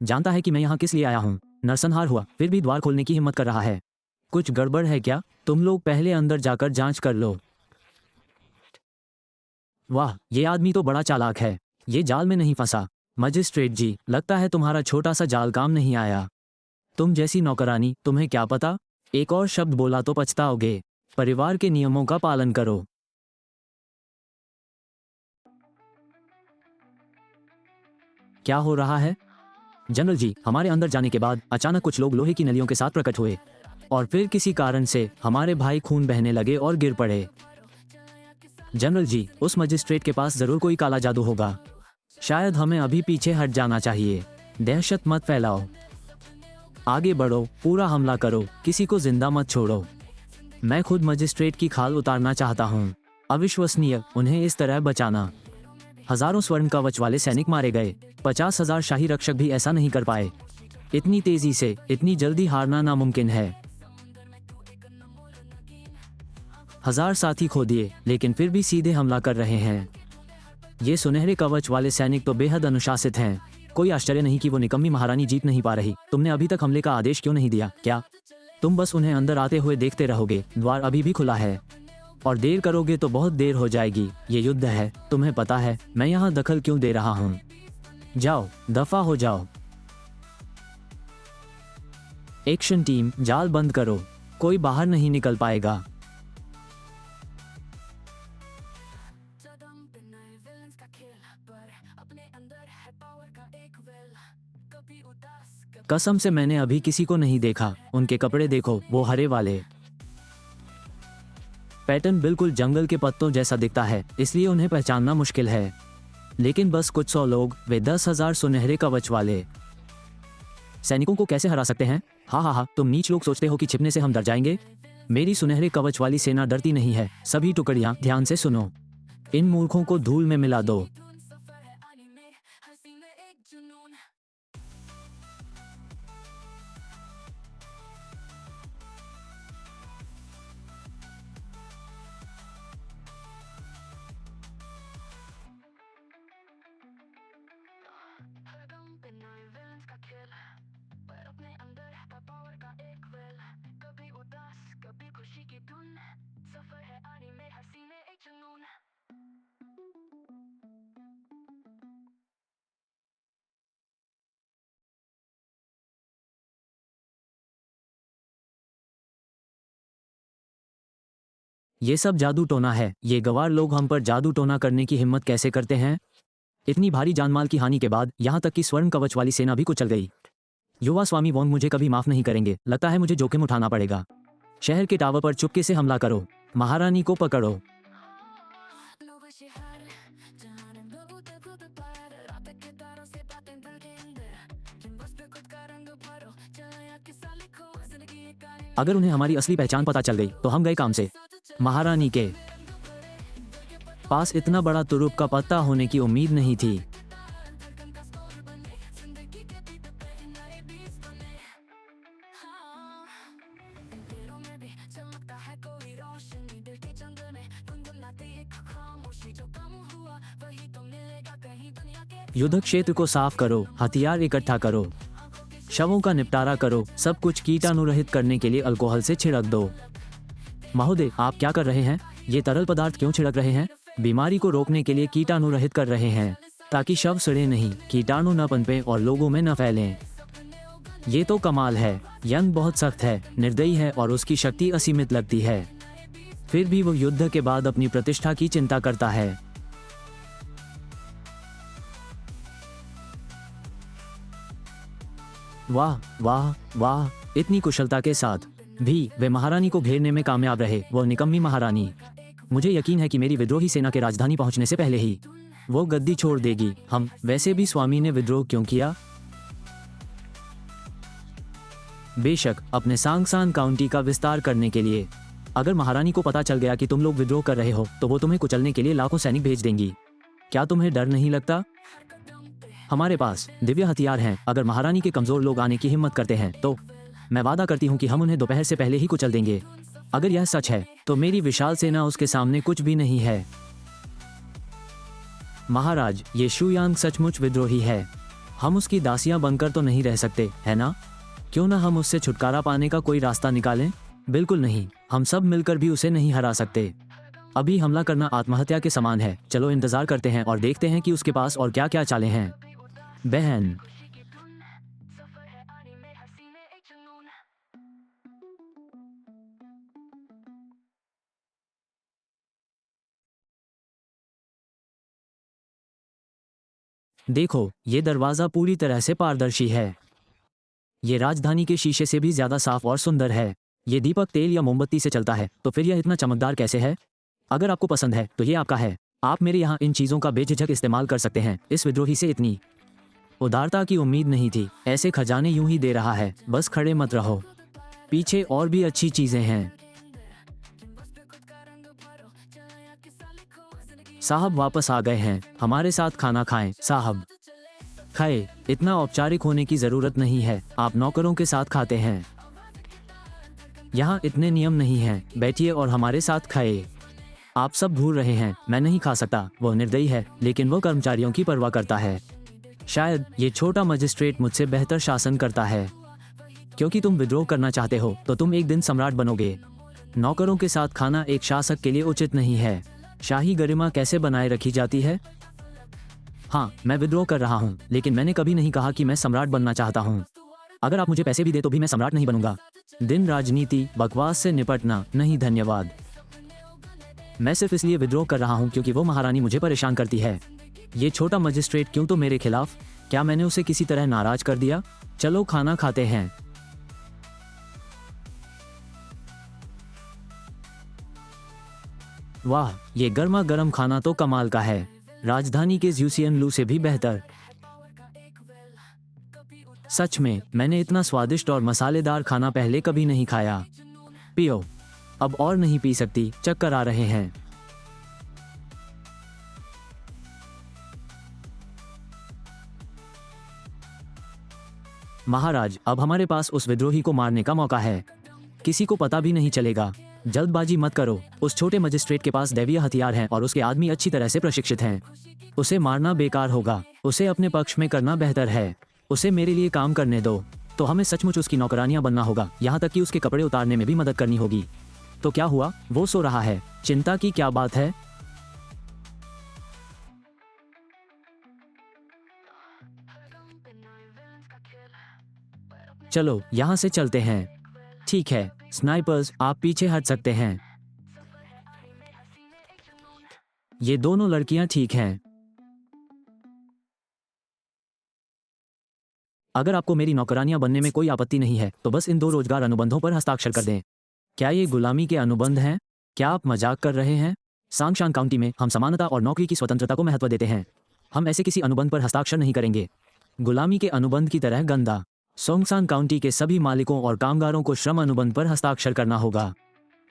जानता है कि मैं यहाँ किस लिए आया हूँ। नरसंहार हुआ, फिर भी द्वार खोलने की हिम्मत कर रहा है। कुछ गड़बड़ है क्या? तुम लोग पहले अंदर जाकर जांच कर लो। वाह, ये आदमी तो बड़ा चालाक है। ये जाल में नहीं फंसा। मजिस्ट्रेट जी, लगता है तुम्हारा छोटा सा जाल काम नहीं आया। तुम जैसी नौकरानी, तुम्हें क्या पता? एक और शब्द बोला तो पछताओगे। परिवार के नियमों का पालन करो। क्या हो रहा है? जनरल जी, हमारे अंदर जाने के बाद अचानक कुछ लोग लोहे की नलियों के साथ प्रकट हुए और फिर किसी कारण से हमारे भाई खून बहने लगे और गिर पड़े। जनरल जी, उस मजिस्ट्रेट के पास जरूर कोई काला जादू होगा। शायद हमें अभी पीछे हट जाना चाहिए। दहशत मत फैलाओ, आगे बढ़ो, पूरा हमला करो, किसी को जिंदा मत छोड़ो। मैं खुद मजिस्ट्रेट की खाल उतारना चाहता हूँ। अविश्वसनीय, उन्हें इस तरह बचाना। हजारों स्वर्ण कवच वाले सैनिक मारे गए। 50,000 शाही रक्षक भी ऐसा नहीं कर पाए। इतनी तेजी से, इतनी जल्दी हारना नामुमकिन है। 1000 साथी खो दिए, लेकिन फिर भी सीधे हमला कर रहे हैं। ये सुनहरे कवच वाले सैनिक तो बेहद अनुशासित हैं। कोई आश्चर्य नहीं कि वो निकम्मी महारानी जीत नहीं पा रही। तुमने अभी तक हमले का आदेश क्यों नहीं दिया? क्या तुम बस उन्हें अंदर आते हुए देखते रहोगे? द्वार अभी भी खुला है और देर करोगे तो बहुत देर हो जाएगी। ये युद्ध है, तुम्हें पता है मैं यहाँ दखल क्यों दे रहा हूँ। जाओ, दफा हो जाओ। एक्शन टीम, जाल बंद करो, कोई बाहर नहीं निकल पाएगा। कसम से मैंने अभी किसी को नहीं देखा। उनके कपड़े देखो, वो हरे वाले। पैटर्न बिल्कुल जंगल के पत्तों जैसा दिखता है, इसलिए उन्हें पहचानना मुश्किल है। लेकिन बस कुछ 100 लोग, वे 10,000 सुनहरे कवच वाले सैनिकों को कैसे हरा सकते हैं? हा, तुम नीच लोग सोचते हो कि छिपने से हम डर जाएंगे? मेरी सुनहरे कवच वाली सेना डरती नहीं है। सभी टुकड़ियां ध्यान से सुनो। इन मूर्खों को धूल में मिला दो। ये सब जादू टोना है। ये गवार लोग हम पर जादू टोना करने की हिम्मत कैसे करते हैं? इतनी भारी जानमाल की हानि के बाद यहाँ तक कि स्वर्ण कवच वाली सेना भी कुचल गई। युवा स्वामी वोंग मुझे कभी माफ नहीं करेंगे। लगता है मुझे जोखिम उठाना पड़ेगा। शहर के टावर पर चुपके से हमला करो। महारानी को पकड़ो। अगर उन्हें हमारी असली पहचान पता चल गई तो हम गए काम से। महारानी के पास इतना बड़ा तुरुप का पत्ता होने की उम्मीद नहीं थी। युद्ध क्षेत्र को साफ करो, हथियार इकट्ठा करो, शवों का निपटारा करो। सब कुछ कीटाणुरहित करने के लिए अल्कोहल से छिड़क दो। महोदय, आप क्या कर रहे हैं? ये तरल पदार्थ क्यों छिड़क रहे हैं? बीमारी को रोकने के लिए कीटाणुरहित कर रहे हैं, ताकि शव सड़े नहीं, कीटाणु न पनपे और लोगों में न फैलें। ये तो कमाल है। यंग बहुत सख्त है, निर्दयी है और उसकी शक्ति असीमित लगती है। फिर भी वो युद्ध के बाद अपनी प्रतिष्ठा की चिंता करता है। वाह वाह वाह, इतनी कुशलता के साथ भी वे महारानी को घेरने में कामयाब रहे। वो निकम्मी महारानी। मुझे यकीन है कि मेरी विद्रोही सेना के राजधानी पहुंचने से पहले ही वो गद्दी छोड़ देगी। हम वैसे भी स्वामी ने विद्रोह क्यों किया? बेशक अपने सांगसान काउंटी का विस्तार करने के लिए। अगर महारानी को पता चल गया कि तुम लोग विद्रोह कर रहे हो तो वो तुम्हें कुचलने के लिए लाखों सैनिक भेज देंगी। क्या तुम्हें डर नहीं लगता? हमारे पास दिव्य हथियार हैं। अगर महारानी के कमजोर लोग आने की हिम्मत करते हैं तो मैं वादा करती हूँ कि हम उन्हें दोपहर से पहले ही कुचल देंगे। अगर यह सच है तो मेरी विशाल सेना उसके सामने कुछ भी नहीं है। महाराज, ये शुयांग सचमुच विद्रोही है। हम उसकी दासियां बनकर तो नहीं रह सकते, है ना? क्यों ना हम उससे छुटकारा पाने का कोई रास्ता निकालें? बिल्कुल नहीं, हम सब मिलकर भी उसे नहीं हरा सकते। अभी हमला करना आत्महत्या के समान है। चलो इंतजार करते हैं और देखते हैं कि उसके पास और क्या क्या चालें हैं। बहन, देखो, ये दरवाजा पूरी तरह से पारदर्शी है। ये राजधानी के शीशे से भी ज्यादा साफ और सुंदर है। ये दीपक तेल या मोमबत्ती से चलता है तो फिर यह इतना चमकदार कैसे है? अगर आपको पसंद है तो ये आपका है। आप मेरे यहाँ इन चीजों का बेझिझक इस्तेमाल कर सकते हैं। इस विद्रोही से इतनी उदारता की उम्मीद नहीं थी। ऐसे खजाने यूं ही दे रहा है। बस खड़े मत रहो, पीछे और भी अच्छी चीजें हैं। साहब वापस आ गए हैं। हमारे साथ खाना खाएं। साहब खाए, इतना औपचारिक होने की जरूरत नहीं है। आप नौकरों के साथ खाते हैं। यहाँ इतने नियम नहीं हैं। बैठिए और हमारे साथ खाए। आप सब भूल रहे हैं, मैं नहीं खा सकता। वो निर्दयी है लेकिन वो कर्मचारियों की परवाह करता है। शायद ये छोटा मजिस्ट्रेट मुझसे बेहतर शासन करता है। क्योंकि तुम विद्रोह करना चाहते हो तो तुम एक दिन सम्राट बनोगे। नौकरों के साथ खाना एक शासक के लिए उचित नहीं है। शाही गरिमा कैसे बनाए रखी जाती है? हाँ, मैं विद्रोह कर रहा हूँ लेकिन मैंने कभी नहीं कहा कि मैं सम्राट बनना चाहता हूँ। अगर आप मुझे पैसे भी दे तो भी मैं सम्राट नहीं बनूंगा। दिन राजनीति बकवास से निपटना नहीं, धन्यवाद। मैं सिर्फ इसलिए विद्रोह कर रहा हूँ क्योंकि वो महारानी मुझे परेशान करती है। ये छोटा मजिस्ट्रेट क्यों तो मेरे खिलाफ? क्या मैंने उसे किसी तरह नाराज कर दिया? चलो खाना खाते हैं। वाह, ये गर्मा गर्म खाना तो कमाल का है। राजधानी के ज्यूसियन लू से भी बेहतर। सच में, मैंने इतना स्वादिष्ट और मसालेदार खाना पहले कभी नहीं खाया। पियो। अब और नहीं पी सकती, चक्कर आ रहे हैं। महाराज, अब हमारे पास उस विद्रोही को मारने का मौका है। किसी को पता भी नहीं चलेगा। जल्दबाजी मत करो। उस छोटे मजिस्ट्रेट के पास दैवीय हथियार हैं और उसके आदमी अच्छी तरह से प्रशिक्षित हैं। उसे मारना बेकार होगा। उसे अपने पक्ष में करना बेहतर है। उसे मेरे लिए काम करने दो। तो हमें सचमुच उसकी नौकरानियां बनना होगा, यहाँ तक कि उसके कपड़े उतारने में भी मदद करनी होगी। तो क्या हुआ? वो सो रहा है। चिंता की क्या बात है? चलो यहाँ से चलते हैं। ठीक है स्नाइपर्स, आप पीछे हट सकते हैं। ये दोनों लड़कियां ठीक हैं। अगर आपको मेरी नौकरानियां बनने में कोई आपत्ति नहीं है तो बस इन 2 रोजगार अनुबंधों पर हस्ताक्षर कर दें। क्या ये गुलामी के अनुबंध हैं? क्या आप मजाक कर रहे हैं? सांगशान काउंटी में हम समानता और नौकरी की स्वतंत्रता को महत्व देते हैं। हम ऐसे किसी अनुबंध पर हस्ताक्षर नहीं करेंगे। गुलामी के अनुबंध की तरह गंदा। सोंगसान काउंटी के सभी मालिकों और कामगारों को श्रम अनुबंध पर हस्ताक्षर करना होगा।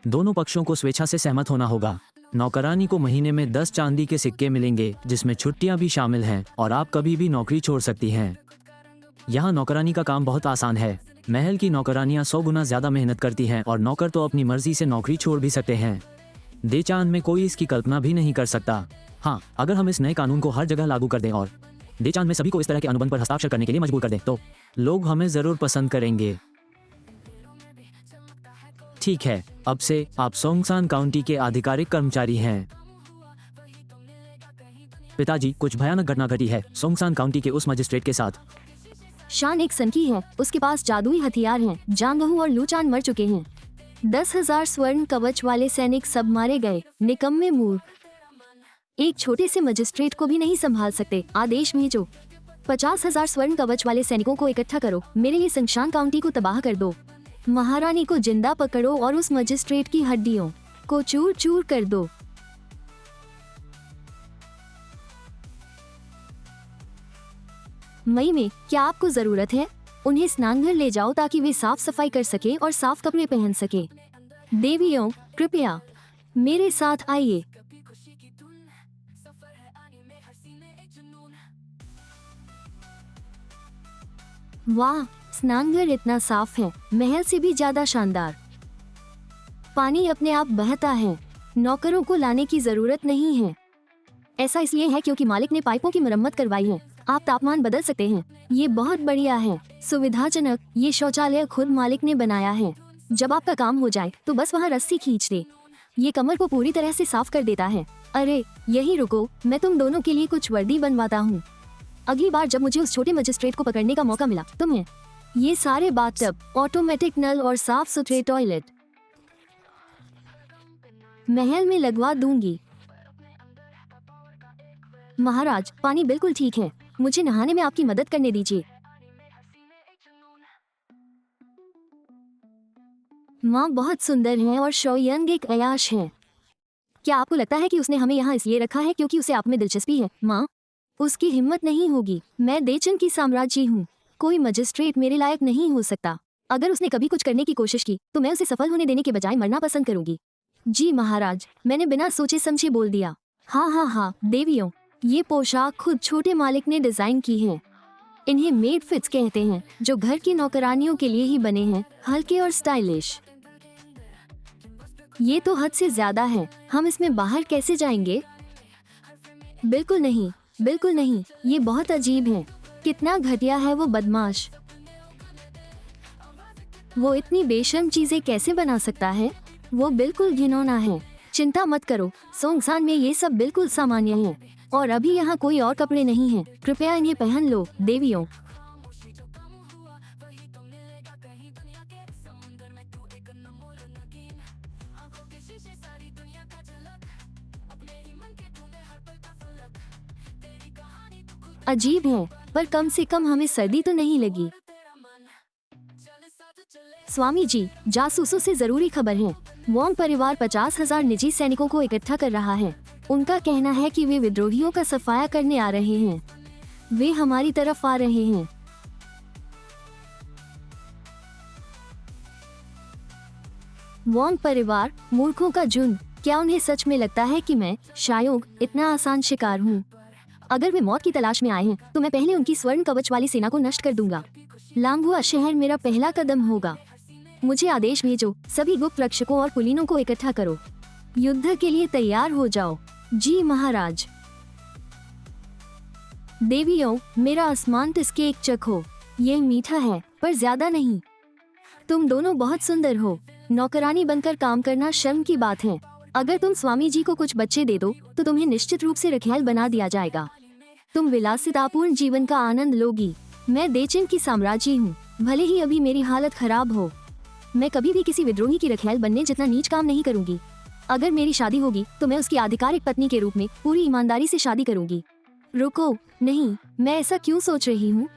दोनों पक्षों को स्वेच्छा से सहमत होना होगा। नौकरानी को महीने में 10 चांदी के सिक्के मिलेंगे जिसमें छुट्टियां भी शामिल हैं और आप कभी भी नौकरी छोड़ सकती हैं। यहाँ नौकरानी का काम बहुत आसान है। महल की नौकरानियां 100 गुना ज्यादा मेहनत करती हैं और नौकर तो अपनी मर्जी से नौकरी छोड़ भी सकते हैं। देचांद में कोई इसकी कल्पना भी नहीं कर सकता। हाँ, अगर हम इस नए कानून को हर जगह लागू कर दें और देचांद में सभी को इस तरह के अनुबंध पर हस्ताक्षर करने के लिए मजबूर कर दें तो लोग हमें जरूर पसंद करेंगे। ठीक है, अब से आप सोंगसान काउंटी के आधिकारिक कर्मचारी हैं। पिताजी, कुछ भयानक घटना घटी है सोंगसान काउंटी के उस मजिस्ट्रेट के साथ। शान एक सनकी है, उसके पास जादुई हथियार हैं। जांगहू और लूचान मर चुके हैं। 10,000 स्वर्ण कवच वाले सैनिक सब मारे गए। निकम्मे मूर्ख, एक छोटे से मजिस्ट्रेट को भी नहीं संभाल सकते। आदेश भेजो, 50,000 स्वर्ण कवच वाले सैनिकों को इकट्ठा करो, मेरे लिए संशान काउंटी को तबाह कर दो। महारानी को जिंदा पकड़ो और उस मजिस्ट्रेट की हड्डियों को चूर चूर कर दो। मई में क्या आपको जरूरत है? उन्हें स्नानघर ले जाओ ताकि वे साफ सफाई कर सके और साफ कपड़े पहन सके। देवियों, कृपया मेरे साथ आइए। वाह, स्नानघर इतना साफ है, महल से भी ज्यादा शानदार। पानी अपने आप बहता है, नौकरों को लाने की जरूरत नहीं है। ऐसा इसलिए है क्योंकि मालिक ने पाइपों की मरम्मत करवाई है। आप तापमान बदल सकते हैं, ये बहुत बढ़िया है, सुविधाजनक। ये शौचालय खुद मालिक ने बनाया है। जब आपका काम हो जाए तो बस वहाँ रस्सी खींच दे, ये कमर को पूरी तरह से साफ कर देता है। अरे यही रुको, मैं तुम दोनों के लिए कुछ वर्दी बनवाता हूँ। अगली बार जब मुझे उस छोटे मजिस्ट्रेट को पकड़ने का मौका मिला तुम्हें ये सारे बाथटब, ऑटोमेटिक नल और साफ सुथरे टॉयलेट महल में लगवा दूंगी। महाराज, पानी बिल्कुल ठीक है, मुझे नहाने में आपकी मदद करने दीजिए। माँ बहुत सुंदर है और शोयंग एक अयाश है। क्या आपको लगता है कि उसने हमें यहाँ इसलिए रखा है क्योंकि उसे आप में दिलचस्पी है? माँ, उसकी हिम्मत नहीं होगी। मैं देचन की साम्राज्ञी हूँ, कोई मजिस्ट्रेट मेरे लायक नहीं हो सकता। अगर उसने कभी कुछ करने की कोशिश की तो मैं उसे सफल होने देने के बजाय मरना पसंद करूंगी। जी महाराज, मैंने बिना सोचे समझे बोल दिया। हाँ, देवियों, ये पोशाक खुद छोटे मालिक ने डिजाइन की है। इन्हें मेड फिट्स कहते हैं, जो घर की नौकरानियों के लिए ही बने हैं, हल्के और स्टाइलिश। ये तो हद से ज्यादा है, हम इसमें बाहर कैसे जाएंगे? बिल्कुल नहीं, बिल्कुल नहीं, ये बहुत अजीब है। कितना घटिया है वो बदमाश। वो इतनी बेशर्म चीजें कैसे बना सकता है? वो बिल्कुल घिनौना है। चिंता मत करो, सोंगसान में ये सब बिल्कुल सामान्य है और अभी यहाँ कोई और कपड़े नहीं हैं। कृपया इन्हें पहन लो, देवियों। अजीब है, पर कम से कम हमें सर्दी तो नहीं लगी। स्वामी जी, जासूसों से जरूरी खबर है। वोंग परिवार 50,000 निजी सैनिकों को इकट्ठा कर रहा है। उनका कहना है कि वे विद्रोहियों का सफाया करने आ रहे हैं। वे हमारी तरफ आ रहे हैं। वोंग परिवार, मूर्खों का झुंड। क्या उन्हें सच में लगता है कि मैं शायोग इतना आसान शिकार हूँ? अगर वे मौत की तलाश में आए हैं तो मैं पहले उनकी स्वर्ण कवच वाली सेना को नष्ट कर दूंगा। लांगुआ शहर मेरा पहला कदम होगा। मुझे आदेश भेजो, सभी गुप्त रक्षकों और कुलीनों को इकट्ठा करो। युद्ध के लिए तैयार हो जाओ। जी महाराज। देवियों, मेरा अस्मांत केक चखो। यह मीठा है पर ज्यादा नहीं। तुम दोनों बहुत सुंदर हो। नौकरानी बनकर काम करना शर्म की बात है। अगर तुम स्वामी जी को कुछ बच्चे दे दो तो तुम्हें निश्चित रूप से रखैल बना दिया जाएगा। तुम विलासितापूर्ण जीवन का आनंद लोगी। मैं देचिन की साम्राज्ञी हूँ, भले ही अभी मेरी हालत खराब हो। मैं कभी भी किसी विद्रोही की रखैल बनने जितना नीच काम नहीं करूंगी। अगर मेरी शादी होगी तो मैं उसकी आधिकारिक पत्नी के रूप में पूरी ईमानदारी से शादी करूंगी। रुको, नहीं, मैं ऐसा क्यों सोच रही हूँ?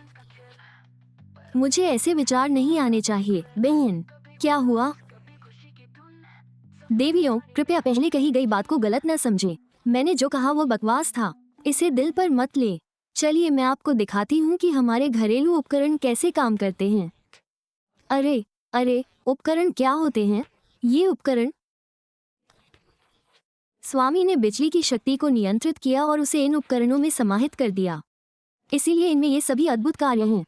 मुझे ऐसे विचार नहीं आने चाहिए। बहन, क्या हुआ? देवियों, कृपया पहले कही गई बात को गलत न समझें। मैंने जो कहा वो बकवास था, इसे दिल पर मत ले। चलिए मैं आपको दिखाती हूँ कि हमारे घरेलू उपकरण कैसे काम करते हैं। अरे, उपकरण क्या होते हैं? ये उपकरण। स्वामी ने बिजली की शक्ति को नियंत्रित किया और उसे इन उपकरणों में समाहित कर दिया। इसीलिए इनमें ये सभी अद्भुत कार्य हैं।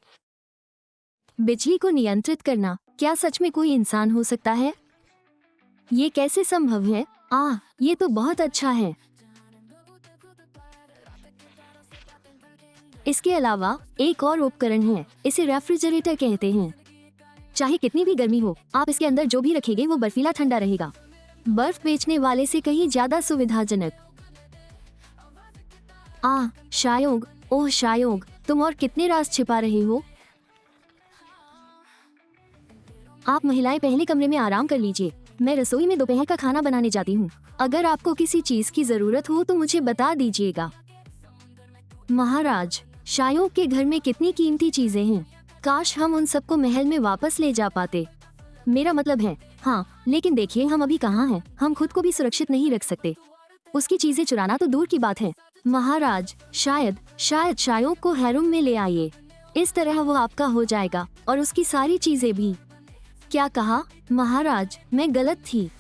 बिजली को नियंत्रित करना, क्या सच में कोई इंसान हो सकता है? ये कैसे संभव है? ये तो बहुत अच्छा है। इसके अलावा एक और उपकरण है, इसे रेफ्रिजरेटर कहते हैं। चाहे कितनी भी गर्मी हो, आप इसके अंदर जो भी रखेंगे वो बर्फीला ठंडा रहेगा। बर्फ बेचने वाले से कहीं ज्यादा सुविधाजनक। शायोग, ओह शायोग, तुम और कितने राज छिपा रहे हो? आप महिलाएं पहले कमरे में आराम कर लीजिए, मैं रसोई में दोपहर का खाना बनाने जाती हूँ। अगर आपको किसी चीज की जरूरत हो तो मुझे बता दीजिएगा। महाराज, शायोक के घर में कितनी कीमती चीजें हैं, काश हम उन सबको महल में वापस ले जा पाते। मेरा मतलब है, हाँ, लेकिन देखिए हम अभी कहाँ हैं, हम खुद को भी सुरक्षित नहीं रख सकते। उसकी चीजें चुराना तो दूर की बात है। महाराज, शायद शायोक को हैरम में ले आइए, इस तरह वो आपका हो जाएगा और उसकी सारी चीजें भी। क्या कहा? महाराज, मैं गलत थी,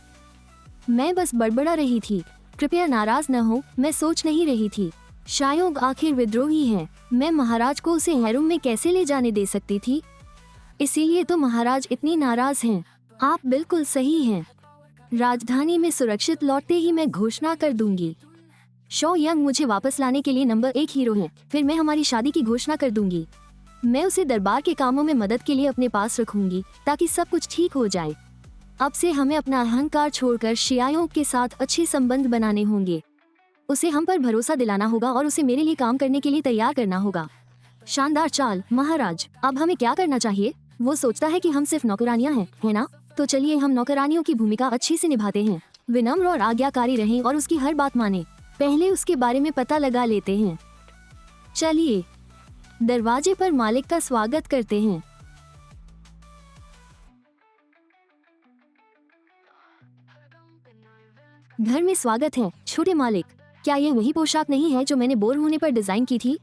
मैं बस बड़बड़ा रही थी, कृपया नाराज न हो, मैं सोच नहीं रही थी। शायोक आखिर विद्रोही है, मैं महाराज को उसे हैरम में कैसे ले जाने दे सकती थी? इसीलिए तो महाराज इतनी नाराज हैं। आप बिल्कुल सही हैं। राजधानी में सुरक्षित लौटते ही मैं घोषणा कर दूंगी। शो यंग मुझे वापस लाने के लिए नंबर 1 हीरो है। फिर मैं हमारी शादी की घोषणा कर दूंगी। मैं उसे दरबार के कामों में मदद के लिए अपने पास रखूंगी ताकि सब कुछ ठीक हो जाए। अब से हमें अपना अहंकार छोड़कर शियाओं के साथ अच्छे संबंध बनाने होंगे। उसे हम पर भरोसा दिलाना होगा और उसे मेरे लिए काम करने के लिए तैयार करना होगा। शानदार चाल महाराज। अब हमें क्या करना चाहिए? वो सोचता है कि हम सिर्फ नौकरानियां हैं, है ना? तो चलिए हम नौकरानियों की भूमिका अच्छे से निभाते हैं। विनम्र और आज्ञाकारी रहें और उसकी हर बात माने। पहले उसके बारे में पता लगा लेते हैं। चलिए दरवाजे पर मालिक का स्वागत करते हैं। घर में स्वागत है छोटे मालिक। क्या यह वही पोशाक नहीं है जो मैंने बोर होने पर डिजाइन की थी?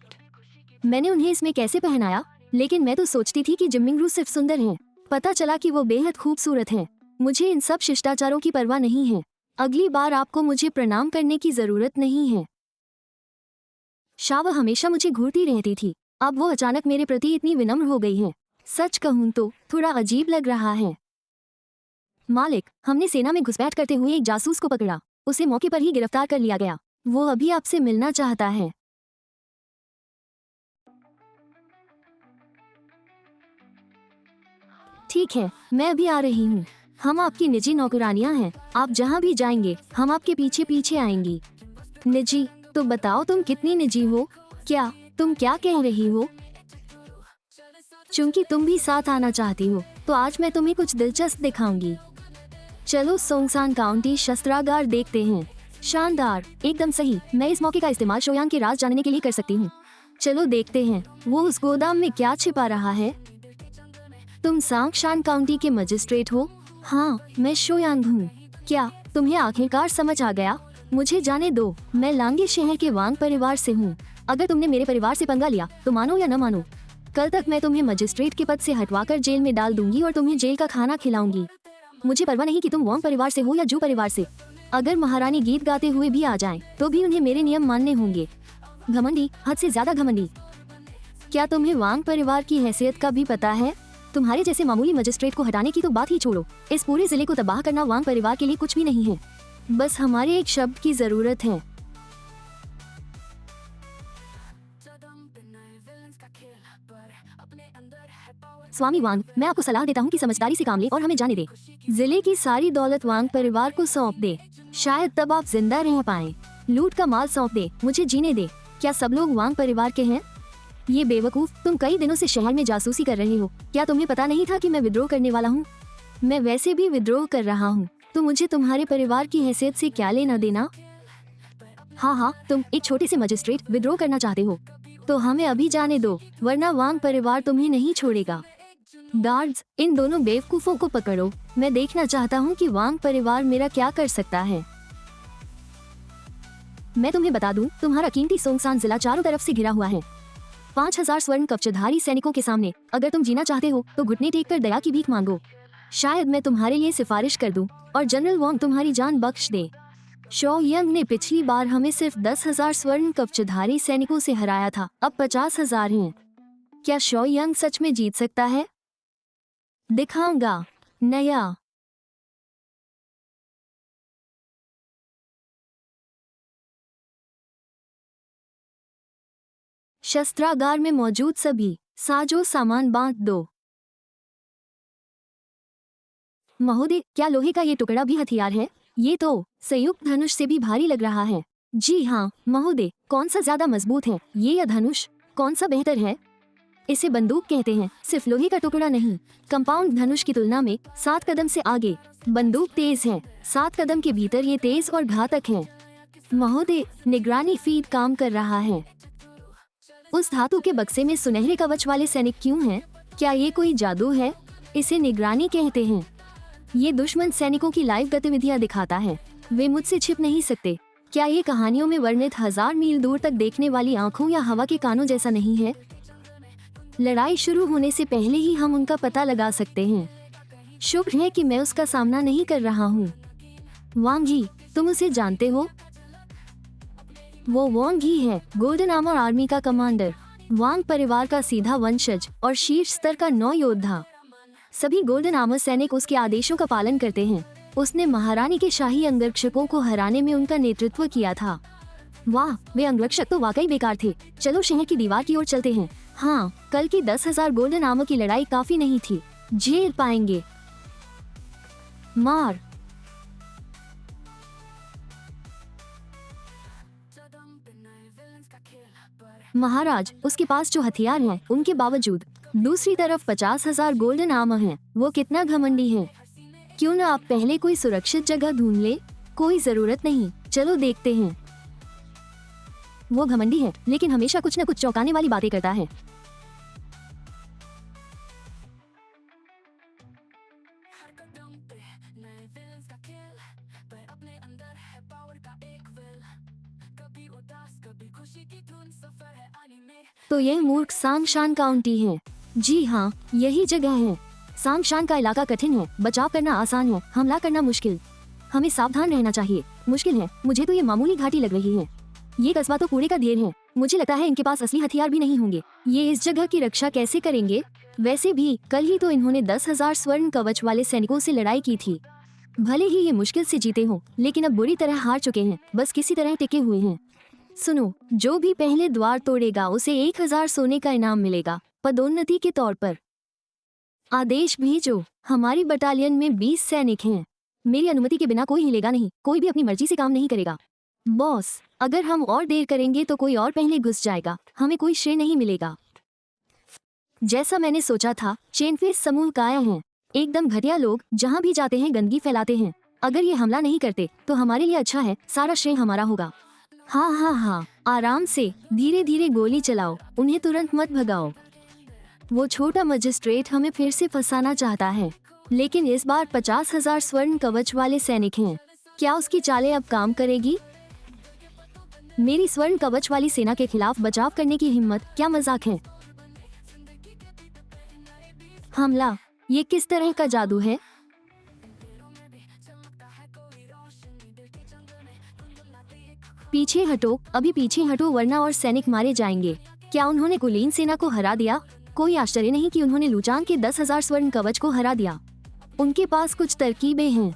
मैंने उन्हें इसमें कैसे पहनाया? लेकिन मैं तो सोचती थी कि जिमिंगरू सिर्फ सुंदर हैं। पता चला कि वो बेहद खूबसूरत हैं। मुझे इन सब शिष्टाचारों की परवाह नहीं है। अगली बार आपको मुझे प्रणाम करने की जरूरत नहीं है। शाह हमेशा मुझे घूरती रहती थी, अब वो अचानक मेरे प्रति इतनी विनम्र हो गई है। सच कहूँ तो थोड़ा अजीब लग रहा है। मालिक, हमने सेना में घुसपैठ करते हुए एक जासूस को पकड़ा। उसे मौके पर ही गिरफ्तार कर लिया गया। वो अभी आपसे मिलना चाहता है। ठीक है, मैं अभी आ रही हूँ। हम आपकी निजी नौकरानियाँ हैं। आप जहाँ भी जाएंगे हम आपके पीछे पीछे आएंगी। निजी? तो बताओ तुम कितनी निजी हो? क्या तुम क्या कह रही हो? चूंकि तुम भी साथ आना चाहती हो तो आज मैं तुम्हें कुछ दिलचस्प दिखाऊंगी। चलो सोंगसान काउंटी शस्त्रागार देखते हैं। शानदार, एकदम सही। मैं इस मौके का इस्तेमाल शोयांग के राज जानने के लिए कर सकती हूँ। चलो देखते हैं वो उस गोदाम में क्या छिपा रहा है। तुम सांगशान काउंटी के मजिस्ट्रेट हो? हाँ, मैं शोयांग हूँ। क्या तुम्हें आखिरकार समझ आ गया? मुझे जाने दो, मैं लांगे शहर के वांग परिवार से हूँ। अगर तुमने मेरे परिवार से पंगा लिया तो मानो या न मानो, कल तक मैं तुम्हें मजिस्ट्रेट के पद से हटवाकर जेल में डाल दूंगी और तुम्हें जेल का खाना खिलाऊंगी। मुझे परवाह नहीं कि तुम वांग परिवार से हो या जू परिवार से। अगर महारानी गीत गाते हुए भी आ जाएं, तो भी उन्हें मेरे नियम मानने होंगे। घमंडी, हद से ज्यादा घमंडी। क्या तुम्हें वांग परिवार की हैसियत का भी पता है? तुम्हारे जैसे मामूली मजिस्ट्रेट को हटाने की तो बात ही छोड़ो, इस पूरे जिले को तबाह करना वांग परिवार के लिए कुछ भी नहीं है। बस हमारे एक शब्द की जरूरत है। स्वामी वांग, मैं आपको सलाह देता हूँ कि समझदारी से काम ले और हमें जाने दे। जिले की सारी दौलत वांग परिवार को सौंप दे, शायद तब आप जिंदा रह पाएं। लूट का माल सौंप दे, मुझे जीने दे। क्या सब लोग वांग परिवार के हैं? ये बेवकूफ, तुम कई दिनों से शहर में जासूसी कर रहे हो। क्या तुम्हें पता नहीं था कि मैं विद्रोह करने वाला हूँ? मैं वैसे भी विद्रोह कर रहा हूँ, तो मुझे तुम्हारे परिवार की हैसियत से क्या लेना देना? हाँ, तुम एक छोटे से मजिस्ट्रेट विद्रोह करना चाहते हो, तो हमें अभी जाने दो, वरना वांग परिवार तुम्हें नहीं छोड़ेगा। गार्ड्स, इन दोनों बेवकूफों को पकड़ो। मैं देखना चाहता हूँ कि वांग परिवार मेरा क्या कर सकता है। मैं तुम्हें बता दूं, तुम्हारा कीमती सोंगसान जिला चारों तरफ से घिरा हुआ है। 5000 स्वर्ण कवचधारी सैनिकों के सामने अगर तुम जीना चाहते हो तो घुटने टेक कर दया की भीख मांगो। शायद मैं तुम्हारे लिए सिफारिश कर दूं और जनरल वांग तुम्हारी जान बख्श दे। शो यंग ने पिछली बार हमें सिर्फ 10,000 स्वर्ण कवचधारी सैनिकों से हराया था, अब 50,000 हैं। क्या शो यंग सच में जीत सकता है? दिखाऊंगा। नया शस्त्रागार में मौजूद सभी साजो सामान बांट दो। महोदय, क्या लोहे का ये टुकड़ा भी हथियार है? ये तो संयुक्त धनुष से भी भारी लग रहा है। जी हाँ महोदय, कौन सा ज्यादा मजबूत है, ये या धनुष? कौन सा बेहतर है? इसे बंदूक कहते हैं, सिर्फ लोहे का टुकड़ा नहीं। कंपाउंड धनुष की तुलना में 7 कदम से आगे बंदूक तेज है। 7 कदम के भीतर ये तेज और घातक है। महोदय, निगरानी फीड काम कर रहा है। उस धातु के बक्से में सुनहरे कवच वाले सैनिक क्यों हैं? क्या ये कोई जादू है? इसे निगरानी कहते हैं। ये दुश्मन सैनिकों की लाइव गतिविधियां दिखाता है। वे मुझसे छिप नहीं सकते। क्या ये कहानियों में वर्णित 1000 मील दूर तक देखने वाली आंखों या हवा के कानों जैसा नहीं है? लड़ाई शुरू होने से पहले ही हम उनका पता लगा सकते हैं। शुक्र है कि मैं उसका सामना नहीं कर रहा हूँ। वांग ही, तुम उसे जानते हो? वो वांग ही है, गोल्डन आर्मर आर्मी का कमांडर। वांग परिवार का सीधा वंशज और शीर्ष स्तर का 9 योद्धा। सभी गोल्डन आर्मर सैनिक उसके आदेशों का पालन करते हैं। उसने महारानी के शाही अंगरक्षकों को हराने में उनका नेतृत्व किया था। वाह, वे अंगरक्षक तो वाकई बेकार थे। चलो शहर की दीवार की ओर चलते हैं। हाँ, कल की 10,000 गोल्डन आर्मर की लड़ाई काफी नहीं थी। झेल पाएंगे। मार। महाराज, उसके पास जो हथियार हैं, उनके बावजूद दूसरी तरफ 50,000 गोल्डन आर्मर हैं। वो कितना घमंडी है। क्यों न आप पहले कोई सुरक्षित जगह ढूंढ ले? कोई जरूरत नहीं, चलो देखते हैं। वो घमंडी है, लेकिन हमेशा कुछ न कुछ चौंकाने वाली बातें करता है। तो यह मूर्ख सांगशान काउंटी है। जी हाँ, यही जगह है। सांगशान का इलाका कठिन है, बचाव करना आसान है, हमला करना मुश्किल। हमें सावधान रहना चाहिए। मुश्किल है, मुझे तो ये मामूली घाटी लग रही है। ये कस्बा तो कूड़े का ढेर है। मुझे लगता है इनके पास असली हथियार भी नहीं होंगे। ये इस जगह की रक्षा कैसे करेंगे? वैसे भी कल ही तो इन्होंने 10,000 स्वर्ण कवच वाले सैनिकों से लड़ाई की थी। भले ही ये मुश्किल से जीते हों, लेकिन अब बुरी तरह हार चुके हैं, बस किसी तरह टिके हुए हैं। सुनो, जो भी पहले द्वार तोड़ेगा उसे 1000 सोने का इनाम मिलेगा, पदोन्नति के तौर पर। आदेश भेजो। हमारी बटालियन में 20 सैनिक हैं। मेरी अनुमति के बिना कोई हिलेगा नहीं। कोई भी अपनी मर्जी से काम नहीं करेगा। बॉस, अगर हम और देर करेंगे तो कोई और पहले घुस जाएगा। हमें कोई श्रेय नहीं मिलेगा। जैसा मैंने सोचा था, चेनफेस समूह काया हैं। एकदम घटिया लोग, जहाँ भी जाते हैं गंदगी फैलाते हैं। अगर ये हमला नहीं करते तो हमारे लिए अच्छा है, सारा श्रेय हमारा होगा। हाँ हाँ हाँ, आराम से, धीरे धीरे गोली चलाओ, उन्हें तुरंत मत भगाओ। वो छोटा मजिस्ट्रेट हमें फिर से फंसाना चाहता है, लेकिन इस बार 50,000 स्वर्ण कवच वाले सैनिक हैं। क्या उसकी चालें अब काम करेगी? मेरी स्वर्ण कवच वाली सेना के खिलाफ बचाव करने की हिम्मत, क्या मजाक है? हमला, ये किस तरह का जादू है? पीछे हटो, अभी पीछे हटो, वरना और सैनिक मारे जाएंगे। क्या उन्होंने कुलीन सेना को हरा दिया? कोई आश्चर्य नहीं कि उन्होंने लुचांग के 10,000 स्वर्ण कवच को हरा दिया। उनके पास कुछ तरकीबें हैं।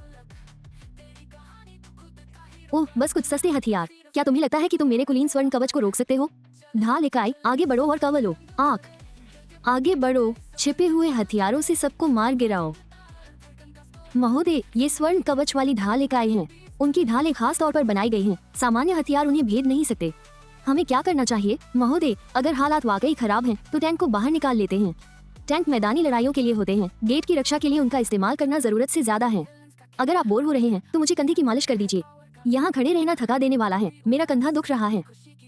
ओह, बस कुछ सस्ते हथियार। क्या तुम्हें लगता है कि तुम मेरे कुलीन स्वर्ण कवच को रोक सकते हो? ढाल इकाई, आगे बढ़ो और कवर लो। आंख, आगे बढ़ो, छिपे हुए हथियारों से सबको मार गिराओ। महोदय, ये स्वर्ण कवच वाली ढाल इकाई हैं। उनकी ढालें खास तौर पर बनाई गई हैं। सामान्य हथियार उन्हें भेद नहीं सकते। हमें क्या करना चाहिए? महोदय, अगर हालात वाकई खराब हैं, तो टैंक को बाहर निकाल लेते हैं। टैंक मैदानी लड़ाइयों के लिए होते हैं। गेट की रक्षा के लिए उनका इस्तेमाल करना जरूरत से ज्यादा है। अगर आप बोर हो रहे हैं तो मुझे कंधे की मालिश कर दीजिए। यहाँ खड़े रहना थका देने वाला है। मेरा कंधा दुख रहा है।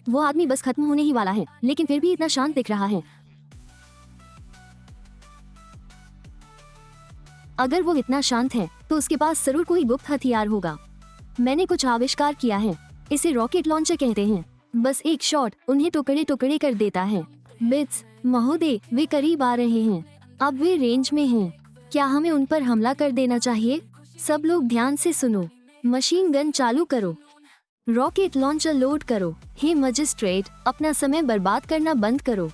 वो आदमी बस खत्म होने ही वाला है, लेकिन फिर भी इतना शांत दिख रहा है। अगर वो इतना शांत है तो उसके पास जरूर कोई गुप्त हथियार होगा। मैंने कुछ आविष्कार किया है। इसे रॉकेट लॉन्चर कहते हैं। बस एक शॉट उन्हें टुकड़े टुकड़े कर देता है। बिट्स, महोदय, वे करीब आ रहे हैं। अब वे रेंज में हैं। क्या हमें उन पर हमला कर देना चाहिए? सब लोग ध्यान से सुनो। मशीन गन चालू करो। रॉकेट लॉन्चर लोड करो। हे मजिस्ट्रेट, अपना समय बर्बाद करना बंद करो।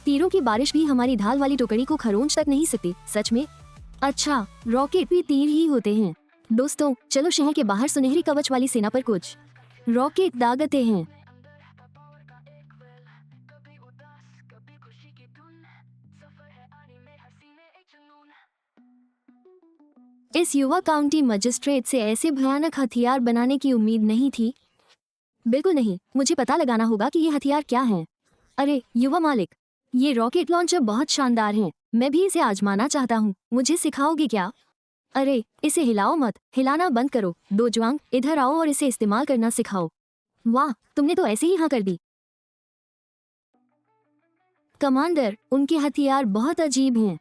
तीरों की बारिश भी हमारी ढाल वाली टुकड़ी को खरोंच तक नहीं सकती। सच में? अच्छा, रॉकेट भी तीर ही होते हैं। दोस्तों, चलो शहर के बाहर सुनहरी कवच वाली सेना पर कुछ रॉकेट दागते हैं। इस युवा काउंटी मजिस्ट्रेट से ऐसे भयानक हथियार बनाने की उम्मीद नहीं थी। बिल्कुल नहीं, मुझे पता लगाना होगा कि ये हथियार क्या हैं। अरे युवा मालिक, ये रॉकेट लॉन्चर बहुत शानदार है, मैं भी इसे आजमाना चाहता हूँ। मुझे सिखाओगे क्या? अरे इसे हिलाओ मत, हिलाना बंद करो। डोजुआंग इधर आओ और इसे इस्तेमाल करना सिखाओ। वाह, तुमने तो ऐसे ही हाँ कर दी। कमांडर, उनके हथियार बहुत अजीब हैं।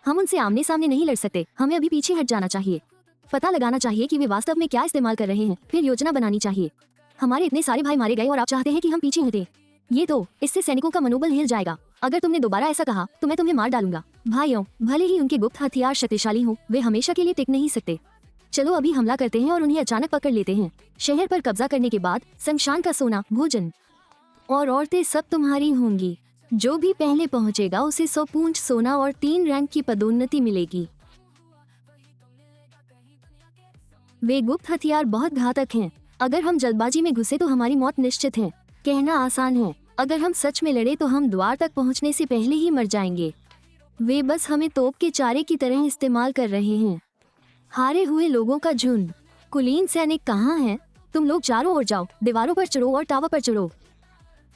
हम उनसे आमने सामने नहीं लड़ सकते, हमें अभी पीछे हट जाना चाहिए। पता लगाना चाहिए कि वे वास्तव में क्या इस्तेमाल कर रहे हैं, फिर योजना बनानी चाहिए। हमारे इतने सारे भाई मारे गए और आप चाहते हैं कि हम पीछे हटें। ये तो, इससे सैनिकों का मनोबल हिल जाएगा। अगर तुमने दोबारा ऐसा कहा तो मैं तुम्हें मार डालूंगा। भाइयों, भले ही उनके गुप्त हथियार शक्तिशाली हों, वे हमेशा के लिए टिक नहीं सकते। चलो अभी हमला करते हैं और उन्हें अचानक पकड़ लेते हैं। शहर पर कब्जा करने के बाद शमशान का सोना, भोजन और औरतें सब तुम्हारी होंगी। जो भी पहले पहुंचेगा उसे 100 पूंछ सोना और 3 रैंक की पदोन्नति मिलेगी। वे गुप्त हथियार बहुत घातक हैं। अगर हम जल्दबाजी में घुसे तो हमारी मौत निश्चित है। कहना आसान है, अगर हम सच में लड़े तो हम द्वार तक पहुंचने से पहले ही मर जाएंगे। वे बस हमें तोप के चारे की तरह इस्तेमाल कर रहे हैं। हारे हुए लोगों का झुंड। कुलीन सैनिक कहाँ हैं? तुम लोग चारों ओर जाओ, दीवारों पर चढ़ो और टावर पर चढ़ो।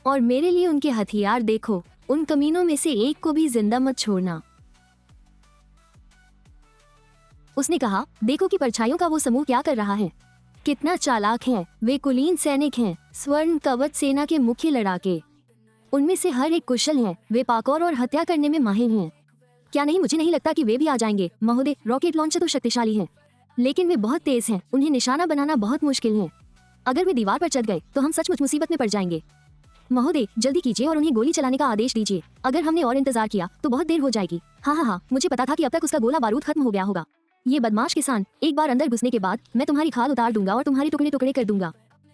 और मेरे लिए उनके हथियार देखो। उन कमीनों में से एक को भी जिंदा मत छोड़ना। उसने कहा, देखो कि परछाइयों का वो समूह क्या कर रहा है। कितना चालाक है। वे कुलीन सैनिक हैं, स्वर्ण कवच सेना के मुख्य लड़ाके। उनमें से हर एक कुशल है। वे पाकौर और हत्या करने में माहिर हैं। क्या नहीं, मुझे नहीं लगता कि वे भी आ जाएंगे। महोदय, रॉकेट लॉन्चर तो शक्तिशाली है, लेकिन वे बहुत तेज हैं। उन्हें निशाना बनाना बहुत मुश्किल है। अगर वे दीवार पर चढ़ गए तो हम सचमुच मुसीबत में पड़ जाएंगे। महोदय, जल्दी कीजिए और उन्हें गोली चलाने का आदेश दीजिए। अगर हमने और इंतजार किया तो बहुत देर हो जाएगी। हाँ, मुझे पता था कि अब तक उसका गोला बारूद खत्म हो गया होगा। ये बदमाश किसान, एक बार अंदर घुसने के बाद मैं तुम्हारी खाल उतार दूंगा और तुम्हारे टुकड़े टुकड़े कर दूंगा।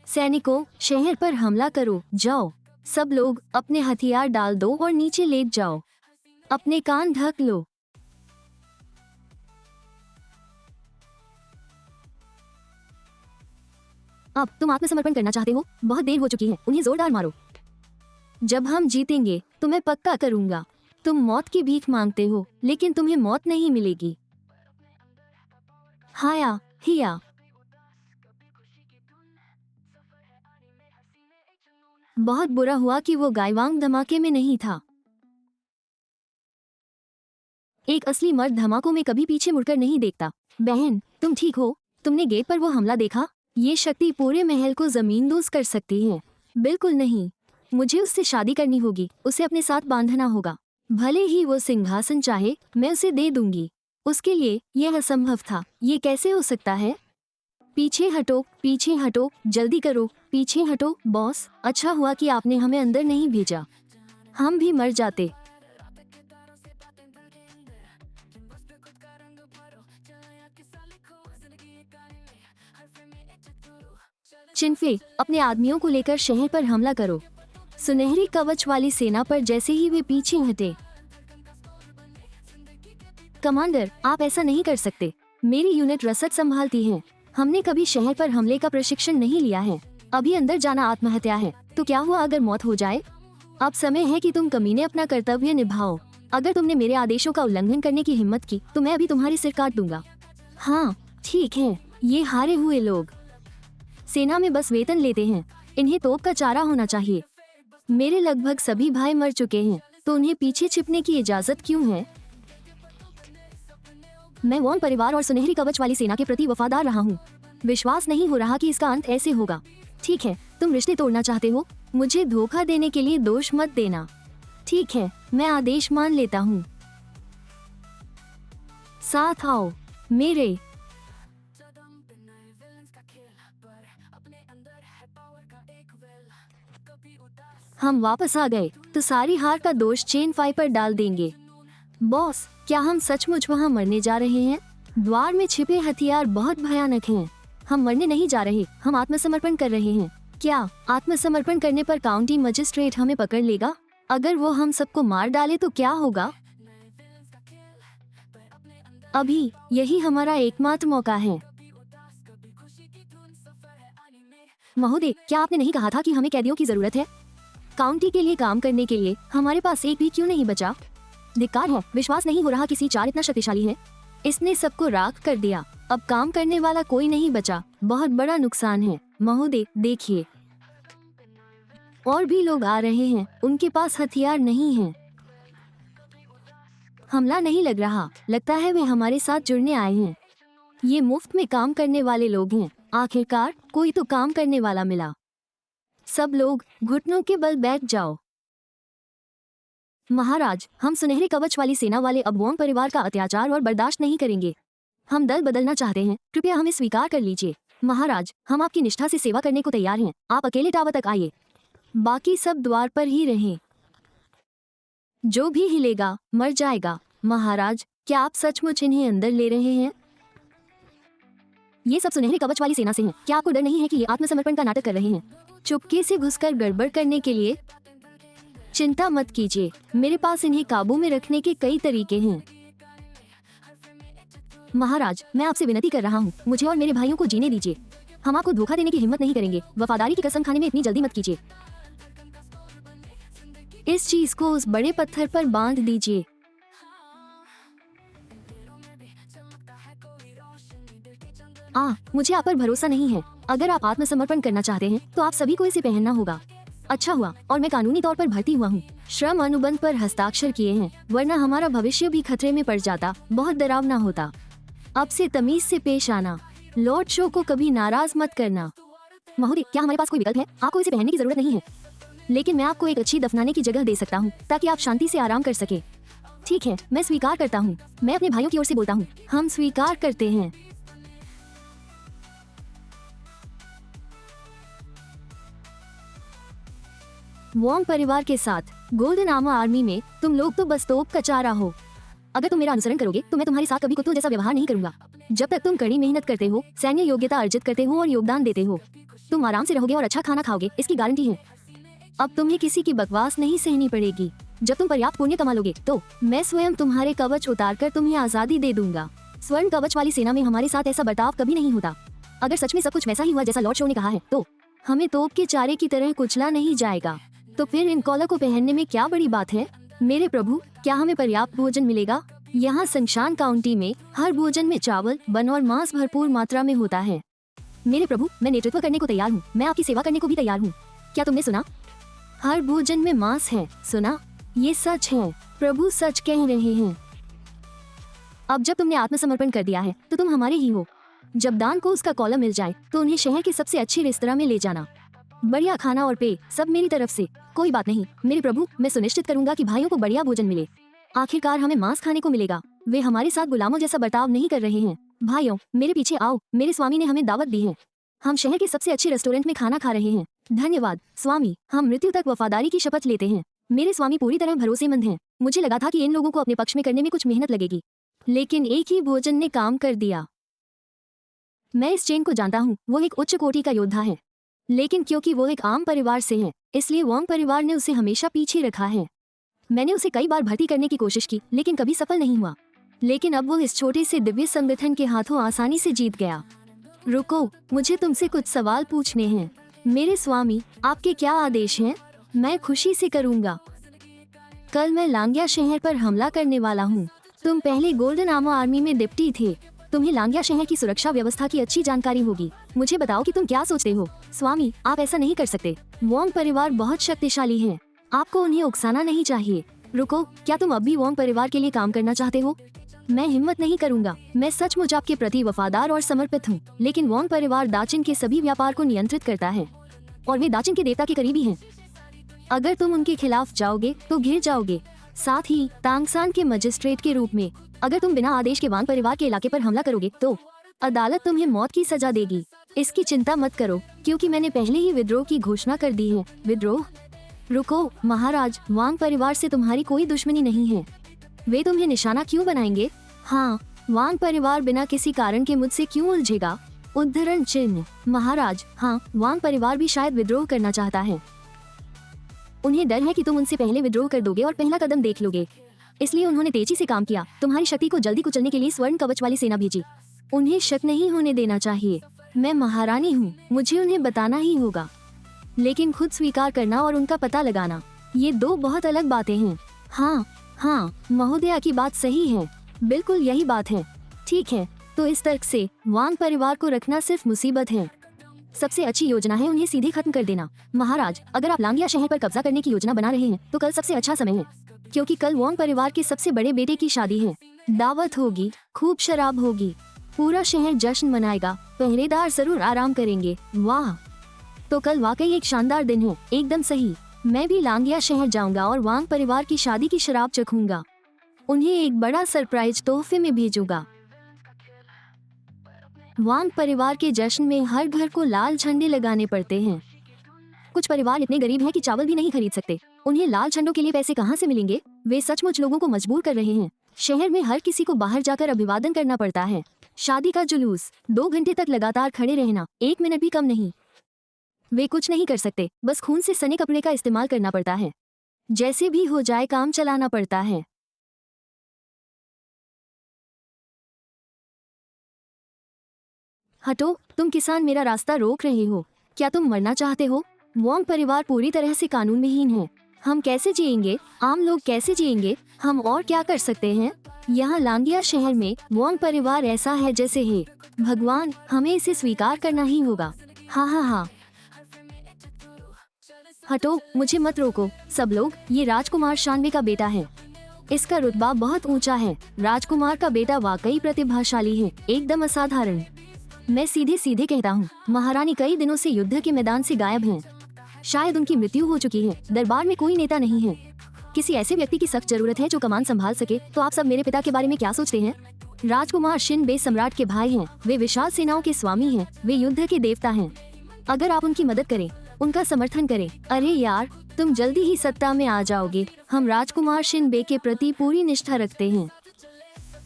सैनिकों, शहर पर हमला करो। जाओ, सब लोग अपने हथियार डाल दो और नीचे लेट जाओ। अपने कान ढक लो। अब तुम आत्मसमर्पण करना चाहते हो? बहुत देर हो चुकी है, उन्हें जोरदार मारो। जब हम जीतेंगे तो मैं पक्का करूंगा। तुम मौत की भीख मांगते हो, लेकिन तुम्हें मौत नहीं मिलेगी। हाया हिया। बहुत बुरा हुआ कि वो गाइवांग धमाके में नहीं था। एक असली मर्द धमाकों में कभी पीछे मुड़कर नहीं देखता। बहन, तुम ठीक हो? तुमने गेट पर वो हमला देखा? ये शक्ति पूरे महल को जमींदोज कर सकती है। बिल्कुल नहीं, मुझे उससे शादी करनी होगी। उसे अपने साथ बांधना होगा। भले ही वो सिंहासन चाहे, मैं उसे दे दूंगी। उसके लिए यह असंभव था। ये कैसे हो सकता है? पीछे हटो, पीछे हटो, जल्दी करो, पीछे हटो। बॉस, अच्छा हुआ कि आपने हमें अंदर नहीं भेजा, हम भी मर जाते। चिनफे, अपने आदमियों को लेकर शहर पर हमला करो। सुनहरी कवच वाली सेना पर जैसे ही वे पीछे हटे। कमांडर, आप ऐसा नहीं कर सकते। मेरी यूनिट रसद संभालती है। हमने कभी शहर पर हमले का प्रशिक्षण नहीं लिया है। अभी अंदर जाना आत्महत्या है। तो क्या हुआ अगर मौत हो जाए? अब समय है कि तुम कमीने अपना कर्तव्य निभाओ। अगर तुमने मेरे आदेशों का उल्लंघन करने की हिम्मत की तो मैं अभी तुम्हारे सिर काट दूंगा। हाँ ठीक है, ये हारे हुए लोग सेना में बस वेतन लेते हैं। इन्हें तोप का चारा होना चाहिए। मेरे लगभग सभी भाई मर चुके हैं, तो उन्हें पीछे छिपने की इजाजत क्यों है? मैं वॉन परिवार और सुनहरी कवच वाली सेना के प्रति वफादार रहा हूँ। विश्वास नहीं हो रहा कि इसका अंत ऐसे होगा। ठीक है, तुम रिश्ते तोड़ना चाहते हो? मुझे धोखा देने के लिए दोष मत देना। ठीक है, मैं आदेश मान लेता हूँ। साथ आओ मेरे। हम वापस आ गए तो सारी हार का दोष चेन फाई पर डाल देंगे। बॉस, क्या हम सचमुच वहाँ मरने जा रहे हैं? द्वार में छिपे हथियार बहुत भयानक हैं। हम मरने नहीं जा रहे, हम आत्मसमर्पण कर रहे हैं। क्या आत्मसमर्पण करने पर काउंटी मजिस्ट्रेट हमें पकड़ लेगा? अगर वो हम सबको मार डाले तो क्या होगा? अभी यही हमारा एकमात्र मौका है। महोदय, क्या आपने नहीं कहा था कि हमें कैदियों की जरूरत है? काउंटी के लिए काम करने के लिए हमारे पास एक भी क्यों नहीं बचा? धिक्कार है, विश्वास नहीं हो रहा कि C4 इतना शक्तिशाली है। इसने सबको राख कर दिया। अब काम करने वाला कोई नहीं बचा। बहुत बड़ा नुकसान है। महोदय देखिए, और भी लोग आ रहे हैं। उनके पास हथियार नहीं हैं। हमला नहीं लग रहा, लगता है वे हमारे साथ जुड़ने आए हैं। ये मुफ्त में काम करने वाले लोग हैं। आखिरकार कोई तो काम करने वाला मिला। सब लोग घुटनों के बल बैठ जाओ। महाराज, हम सुनहरे कवच वाली सेना वाले अब वोंग परिवार का अत्याचार और बर्दाश्त नहीं करेंगे। हम दल बदलना चाहते हैं, कृपया हमें स्वीकार कर लीजिए। महाराज, हम आपकी निष्ठा से सेवा करने को तैयार हैं। आप अकेले टावर तक आइए, बाकी सब द्वार पर ही रहें। जो भी हिलेगा मर जाएगा। महाराज, क्या आप सचमुच इन्हें अंदर ले रहे हैं? ये सब सुनहरे कवच वाली सेना से हैं। क्या आपको डर नहीं है कि ये आत्मसमर्पण का नाटक कर रहे हैं? चुपके से घुसकर गड़बड़ करने के लिए? चिंता मत कीजिए, मेरे पास इन्हें काबू में रखने के कई तरीके हैं। महाराज, मैं आपसे विनती कर रहा हूँ, मुझे और मेरे भाइयों को जीने दीजिए। हम आपको धोखा देने की हिम्मत नहीं करेंगे। वफादारी की कसम खाने में इतनी जल्दी मत कीजिए। इस चीज को उस बड़े पत्थर पर बांध दीजिए। मुझे आप पर भरोसा नहीं है। अगर आप आत्मसमर्पण करना चाहते हैं तो आप सभी को इसे पहनना होगा। अच्छा हुआ और मैं कानूनी तौर पर भर्ती हुआ हूँ। श्रम अनुबंध पर हस्ताक्षर किए हैं, वरना हमारा भविष्य भी खतरे में पड़ जाता। बहुत डरावना होता। अब से तमीज से पेश आना। लॉर्ड शो को कभी नाराज मत करना। महोदय, क्या हमारे पास कोई विकल्प है? आपको इसे पहनने की जरूरत नहीं है, लेकिन मैं आपको एक अच्छी दफनाने की जगह दे सकता हूँ ताकि आप शांति से आराम कर सके। ठीक है, मैं स्वीकार करता हूँ। मैं अपने भाइयों की ओर से बोलता हूँ, हम स्वीकार करते हैं। वोंग परिवार के साथ गोल्डन आर्मर आर्मी में तुम लोग तो बस तोप कचारा हो। अगर तुम मेरा अनुसरण करोगे तो मैं तुम्हारे साथ कभी कुत्तों जैसा व्यवहार नहीं करूंगा। जब तक तुम कड़ी मेहनत करते हो, सैन्य योग्यता अर्जित करते हो और योगदान देते हो, तुम आराम से रहोगे और अच्छा खाना खाओगे, इसकी गारंटी है। अब तुम्हें किसी की बकवास नहीं सहनी पड़ेगी। जब तुम पर्याप्त पुण्य कमा लोगे तो मैं स्वयं तुम्हारे कवच उतारकर तुम्हें आजादी दे दूंगा। स्वर्ण कवच वाली सेना में हमारे साथ ऐसा बर्ताव कभी नहीं होता। अगर सच में सब कुछ वैसा ही हुआ जैसा लॉर्ड शो ने कहा है तो हमें तोप के चारे की तरह कुचला नहीं जाएगा। तो फिर इन कॉलर को पहनने में क्या बड़ी बात है? मेरे प्रभु, क्या हमें पर्याप्त भोजन मिलेगा? यहाँ सनशान काउंटी में हर भोजन में चावल, बन और मांस भरपूर मात्रा में होता है। मेरे प्रभु, मैं नेतृत्व करने को तैयार हूँ। मैं आपकी सेवा करने को भी तैयार हूँ। क्या तुमने सुना? हर भोजन में मांस है। सुना? ये सच है। प्रभु सच कह रहे हैं। अब जब तुमने आत्मसमर्पण कर दिया है तो तुम हमारे ही हो। जब दान को उसका कॉलम मिल जाए तो उन्हें शहर के सबसे अच्छे रेस्तरां में ले जाना। बढ़िया खाना और पेय सब मेरी तरफ से। कोई बात नहीं मेरे प्रभु, मैं सुनिश्चित करूंगा कि भाइयों को बढ़िया भोजन मिले। आखिरकार हमें मांस खाने को मिलेगा। वे हमारे साथ गुलामों जैसा बर्ताव नहीं कर रहे हैं। भाइयों, मेरे पीछे आओ। मेरे स्वामी ने हमें दावत दी है। हम शहर के सबसे अच्छे रेस्टोरेंट में खाना खा रहे हैं। धन्यवाद स्वामी, हम मृत्यु तक वफादारी की शपथ लेते हैं। मेरे स्वामी पूरी तरह भरोसेमंद हैं। मुझे लगा था कि इन लोगों को अपने पक्ष में करने में कुछ मेहनत लगेगी, लेकिन एक ही भोजन ने काम कर दिया। मैं इस चेन को जानता हूँ। वो एक उच्च कोटि का योद्धा है, लेकिन क्योंकि वो एक आम परिवार से है इसलिए वोंग परिवार ने उसे हमेशा पीछे रखा है। मैंने उसे कई बार भर्ती करने की कोशिश की लेकिन कभी सफल नहीं हुआ। लेकिन अब वो इस छोटे से दिव्य संगठन के हाथों आसानी से जीत गया। रुको, मुझे तुमसे कुछ सवाल पूछने हैं। मेरे स्वामी, आपके क्या आदेश हैं? मैं खुशी से करूंगा। कल मैं लांग्या शहर पर हमला करने वाला हूँ। तुम पहले गोल्डन आर्मर आर्मी में डिप्टी थे। तुम्हें लांग्या शहर की सुरक्षा व्यवस्था की अच्छी जानकारी होगी। मुझे बताओ कि तुम क्या सोचते हो? स्वामी, आप ऐसा नहीं कर सकते। वोंग परिवार बहुत शक्तिशाली है। आपको उन्हें उकसाना नहीं चाहिए। रुको, क्या तुम अब भी वोंग परिवार के लिए काम करना चाहते हो? मैं हिम्मत नहीं करूंगा। मैं सचमुच आपके प्रति वफादार और समर्पित हूँ, लेकिन वोंग परिवार दाचिन के सभी व्यापार को नियंत्रित करता है और वे दाचिन के देवता के करीबी हैं। अगर तुम उनके खिलाफ जाओगे तो घिर जाओगे। साथ ही तांगसान के मजिस्ट्रेट के रूप में अगर तुम बिना आदेश के वांग परिवार के इलाके पर हमला करोगे तो अदालत तुम्हें मौत की सजा देगी। इसकी चिंता मत करो क्योंकि मैंने पहले ही विद्रोह की घोषणा कर दी है। विद्रोह? रुको महाराज, वांग परिवार से तुम्हारी कोई दुश्मनी नहीं है। वे तुम्हें निशाना क्यों बनाएंगे? हाँ, वांग परिवार बिना किसी कारण के मुझसे क्यों उलझेगा? उद्धरण चिन्ह। महाराज, हाँ, वांग परिवार भी शायद विद्रोह करना चाहता है। उन्हें डर है कि तुम उनसे पहले विद्रोह कर दोगे और पहला कदम देख लोगे, इसलिए उन्होंने तेजी से काम किया। तुम्हारी शक्ति को जल्दी कुचलने के लिए स्वर्ण कवच वाली सेना भेजी। उन्हें शक नहीं होने देना चाहिए। मैं महारानी हूँ, मुझे उन्हें बताना ही होगा। लेकिन खुद स्वीकार करना और उनका पता लगाना, ये दो बहुत अलग बातें हैं। हाँ, महोदया की बात सही है। बिल्कुल यही बात है। ठीक है, तो इस तर्क से वांग परिवार को रखना सिर्फ मुसीबत है। सबसे अच्छी योजना है उन्हें सीधे खत्म कर देना। महाराज, अगर आप लांगिया शहर पर कब्जा करने की योजना बना रहे हैं तो कल सबसे अच्छा समय है। क्योंकि कल वॉन्ग परिवार के सबसे बड़े बेटे की शादी है। दावत होगी, खूब शराब होगी, पूरा शहर जश्न मनाएगा, पहरेदार जरूर आराम करेंगे। वाह, तो कल वाकई एक शानदार दिन है। एकदम सही, मैं भी लांगिया शहर जाऊंगा और वांग परिवार की शादी की शराब चखूंगा। उन्हें एक बड़ा सरप्राइज तोहफे में भेजूंगा। वांग परिवार के जश्न में हर घर को लाल झंडे लगाने पड़ते हैं। कुछ परिवार इतने गरीब हैं कि चावल भी नहीं खरीद सकते। उन्हें लाल झंडों के लिए पैसे कहाँ से मिलेंगे? वे सचमुच लोगों को मजबूर कर रहे हैं। शहर में हर किसी को बाहर जाकर अभिवादन करना पड़ता है। शादी का जुलूस, 2 घंटे तक लगातार खड़े रहना, 1 मिनट भी कम नहीं। वे कुछ नहीं कर सकते, बस खून से सने कपड़े का इस्तेमाल करना पड़ता है। जैसे भी हो जाए काम चलाना पड़ता है। हटो, तुम किसान मेरा रास्ता रोक रहे हो। क्या तुम मरना चाहते हो? वॉन्ग परिवार पूरी तरह से कानून विहीन है। हम कैसे जिएंगे? आम लोग कैसे जिएंगे? हम और क्या कर सकते हैं? यहाँ लांगिया शहर में वॉन्ग परिवार ऐसा है जैसे है। भगवान, हमें इसे स्वीकार करना ही होगा। हाँ हाँ हाँ, हटो, मुझे मत रोको। सब लोग, ये राजकुमार शानवे का बेटा है। इसका रुतबा बहुत ऊंचा है। राजकुमार का बेटा वाकई प्रतिभाशाली है, एकदम असाधारण। मैं सीधे सीधे कहता हूँ, महारानी कई दिनों से युद्ध के मैदान से गायब हैं। शायद उनकी मृत्यु हो चुकी है। दरबार में कोई नेता नहीं है। किसी ऐसे व्यक्ति की सख्त जरूरत है जो कमान संभाल सके। तो आप सब मेरे पिता के बारे में क्या सोचते हैं? राजकुमार शिनबे सम्राट के भाई हैं। वे विशाल सेनाओं के स्वामी हैं। वे युद्ध के देवता हैं। अगर आप उनकी मदद करें, उनका समर्थन करें, अरे यार, तुम जल्दी ही सत्ता में आ जाओगे। हम राजकुमार शिनबे के प्रति पूरी निष्ठा रखते हैं।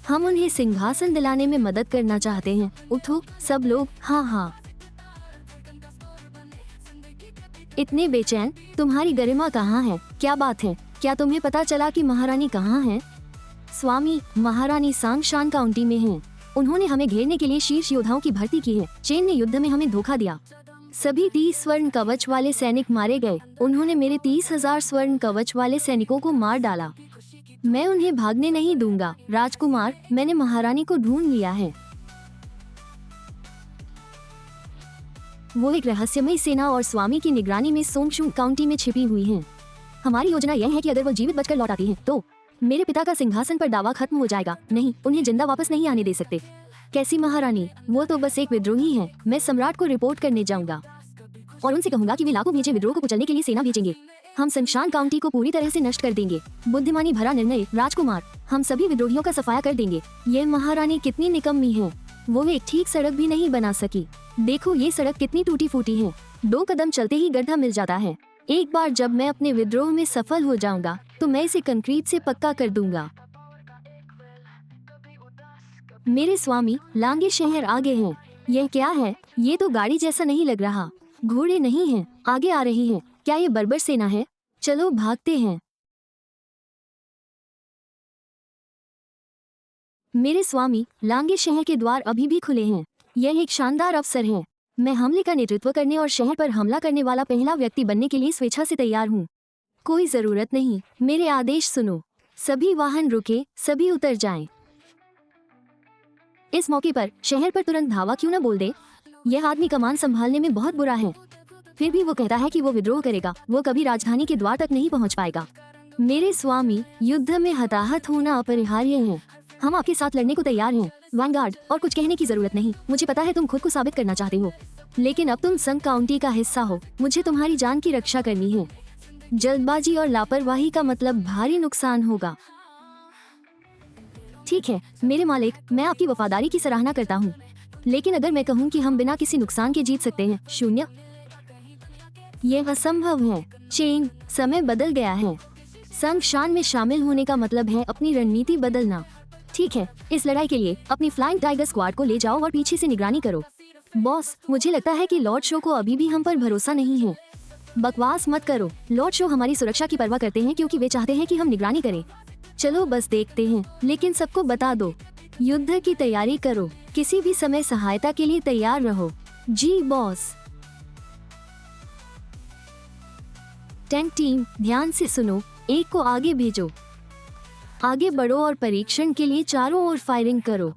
हम उन्हें सिंहासन दिलाने में मदद करना चाहते हैं। उठो सब लोग। हाँ हाँ, इतने बेचैन? तुम्हारी गरिमा कहाँ है? क्या बात है? क्या तुम्हें पता चला कि महारानी कहाँ है? स्वामी, महारानी सांगशान काउंटी में हैं। उन्होंने हमें घेरने के लिए शीर्ष योद्धाओं की भर्ती की है। चेन ने युद्ध में हमें धोखा दिया। सभी 30 स्वर्ण कवच वाले सैनिक मारे गए। उन्होंने मेरे 30,000 स्वर्ण कवच वाले सैनिकों को मार डाला। मैं उन्हें भागने नहीं दूंगा। राजकुमार, मैंने महारानी को ढूंढ लिया है। वो एक रहस्यमयी सेना और स्वामी की निगरानी में सोंगशू काउंटी में छिपी हुई हैं। हमारी योजना यह है कि अगर वो जीवित बचकर लौट आती हैं, तो मेरे पिता का सिंहासन पर दावा खत्म हो जाएगा। नहीं, उन्हें जिंदा वापस नहीं आने दे सकते। कैसी महारानी? वो तो बस एक विद्रोही है। मैं सम्राट को रिपोर्ट करने जाऊंगा और उनसे कहूंगा कि वे लाखों भेजे विद्रोह को कुचलने के लिए सेना भेजेंगे। हम संशान काउंटी को पूरी तरह से नष्ट कर देंगे। बुद्धिमानी भरा निर्णय राजकुमार। हम सभी विद्रोहियों का सफाया कर देंगे। ये महारानी कितनी निकम्मी है। वो एक ठीक सड़क भी नहीं बना सकी। देखो ये सड़क कितनी टूटी फूटी है। 2 कदम चलते ही गड्ढा मिल जाता है। एक बार जब मैं अपने विद्रोह में सफल हो जाऊंगा तो मैं इसे कंक्रीट से पक्का कर दूंगा। मेरे स्वामी, लांगे शहर आगे हैं। यह क्या है? ये तो गाड़ी जैसा नहीं लग रहा। घोड़े नहीं हैं, आगे आ रही हैं। क्या ये बर्बर सेना है? चलो भागते हैं। मेरे स्वामी, लांगे शहर के द्वार अभी भी खुले हैं। यह एक शानदार अवसर है। मैं हमले का नेतृत्व करने और शहर पर हमला करने वाला पहला व्यक्ति बनने के लिए स्वेच्छा से तैयार हूँ। कोई जरूरत नहीं, मेरे आदेश सुनो। सभी वाहन रुके, सभी उतर जाएं। इस मौके पर शहर पर तुरंत धावा क्यों न बोल दे। यह आदमी कमान संभालने में बहुत बुरा है, फिर भी वो कहता है कि वो विद्रोह करेगा। वो कभी राजधानी के द्वार तक नहीं पहुंच पाएगा। मेरे स्वामी, युद्ध में हताहत होना अपरिहार्य है। हम आपके साथ लड़ने को तैयार हैं। वैनगार्ड, और कुछ कहने की जरूरत नहीं। मुझे पता है तुम खुद को साबित करना चाहते हो, लेकिन अब तुम संग काउंटी का हिस्सा हो। मुझे तुम्हारी जान की रक्षा करनी है। जल्दबाजी और लापरवाही का मतलब भारी नुकसान होगा। ठीक है मेरे मालिक, मैं आपकी वफादारी की सराहना करता हूँ, लेकिन अगर मैं कहूँ कि हम बिना किसी नुकसान के जीत सकते हैं, 0, यह असंभव है। चेन, समय बदल गया है। संग शान में शामिल होने का मतलब है अपनी रणनीति बदलना। ठीक है, इस लड़ाई के लिए अपनी फ्लाइंग टाइगर स्क्वाड को ले जाओ और पीछे से निगरानी करो। बॉस, मुझे लगता है कि लॉर्ड शो को अभी भी हम पर भरोसा नहीं है। बकवास मत करो। लॉर्ड शो हमारी सुरक्षा की परवाह करते हैं क्योंकि वे चाहते हैं कि हम निगरानी करें। चलो बस देखते हैं, लेकिन सबको बता दो, युद्ध की तैयारी करो। किसी भी समय सहायता के लिए तैयार रहो। जी बॉस। टैंक टीम, ध्यान से सुनो। एक को आगे भेजो। आगे बढ़ो और परीक्षण के लिए चारों ओर फायरिंग करो।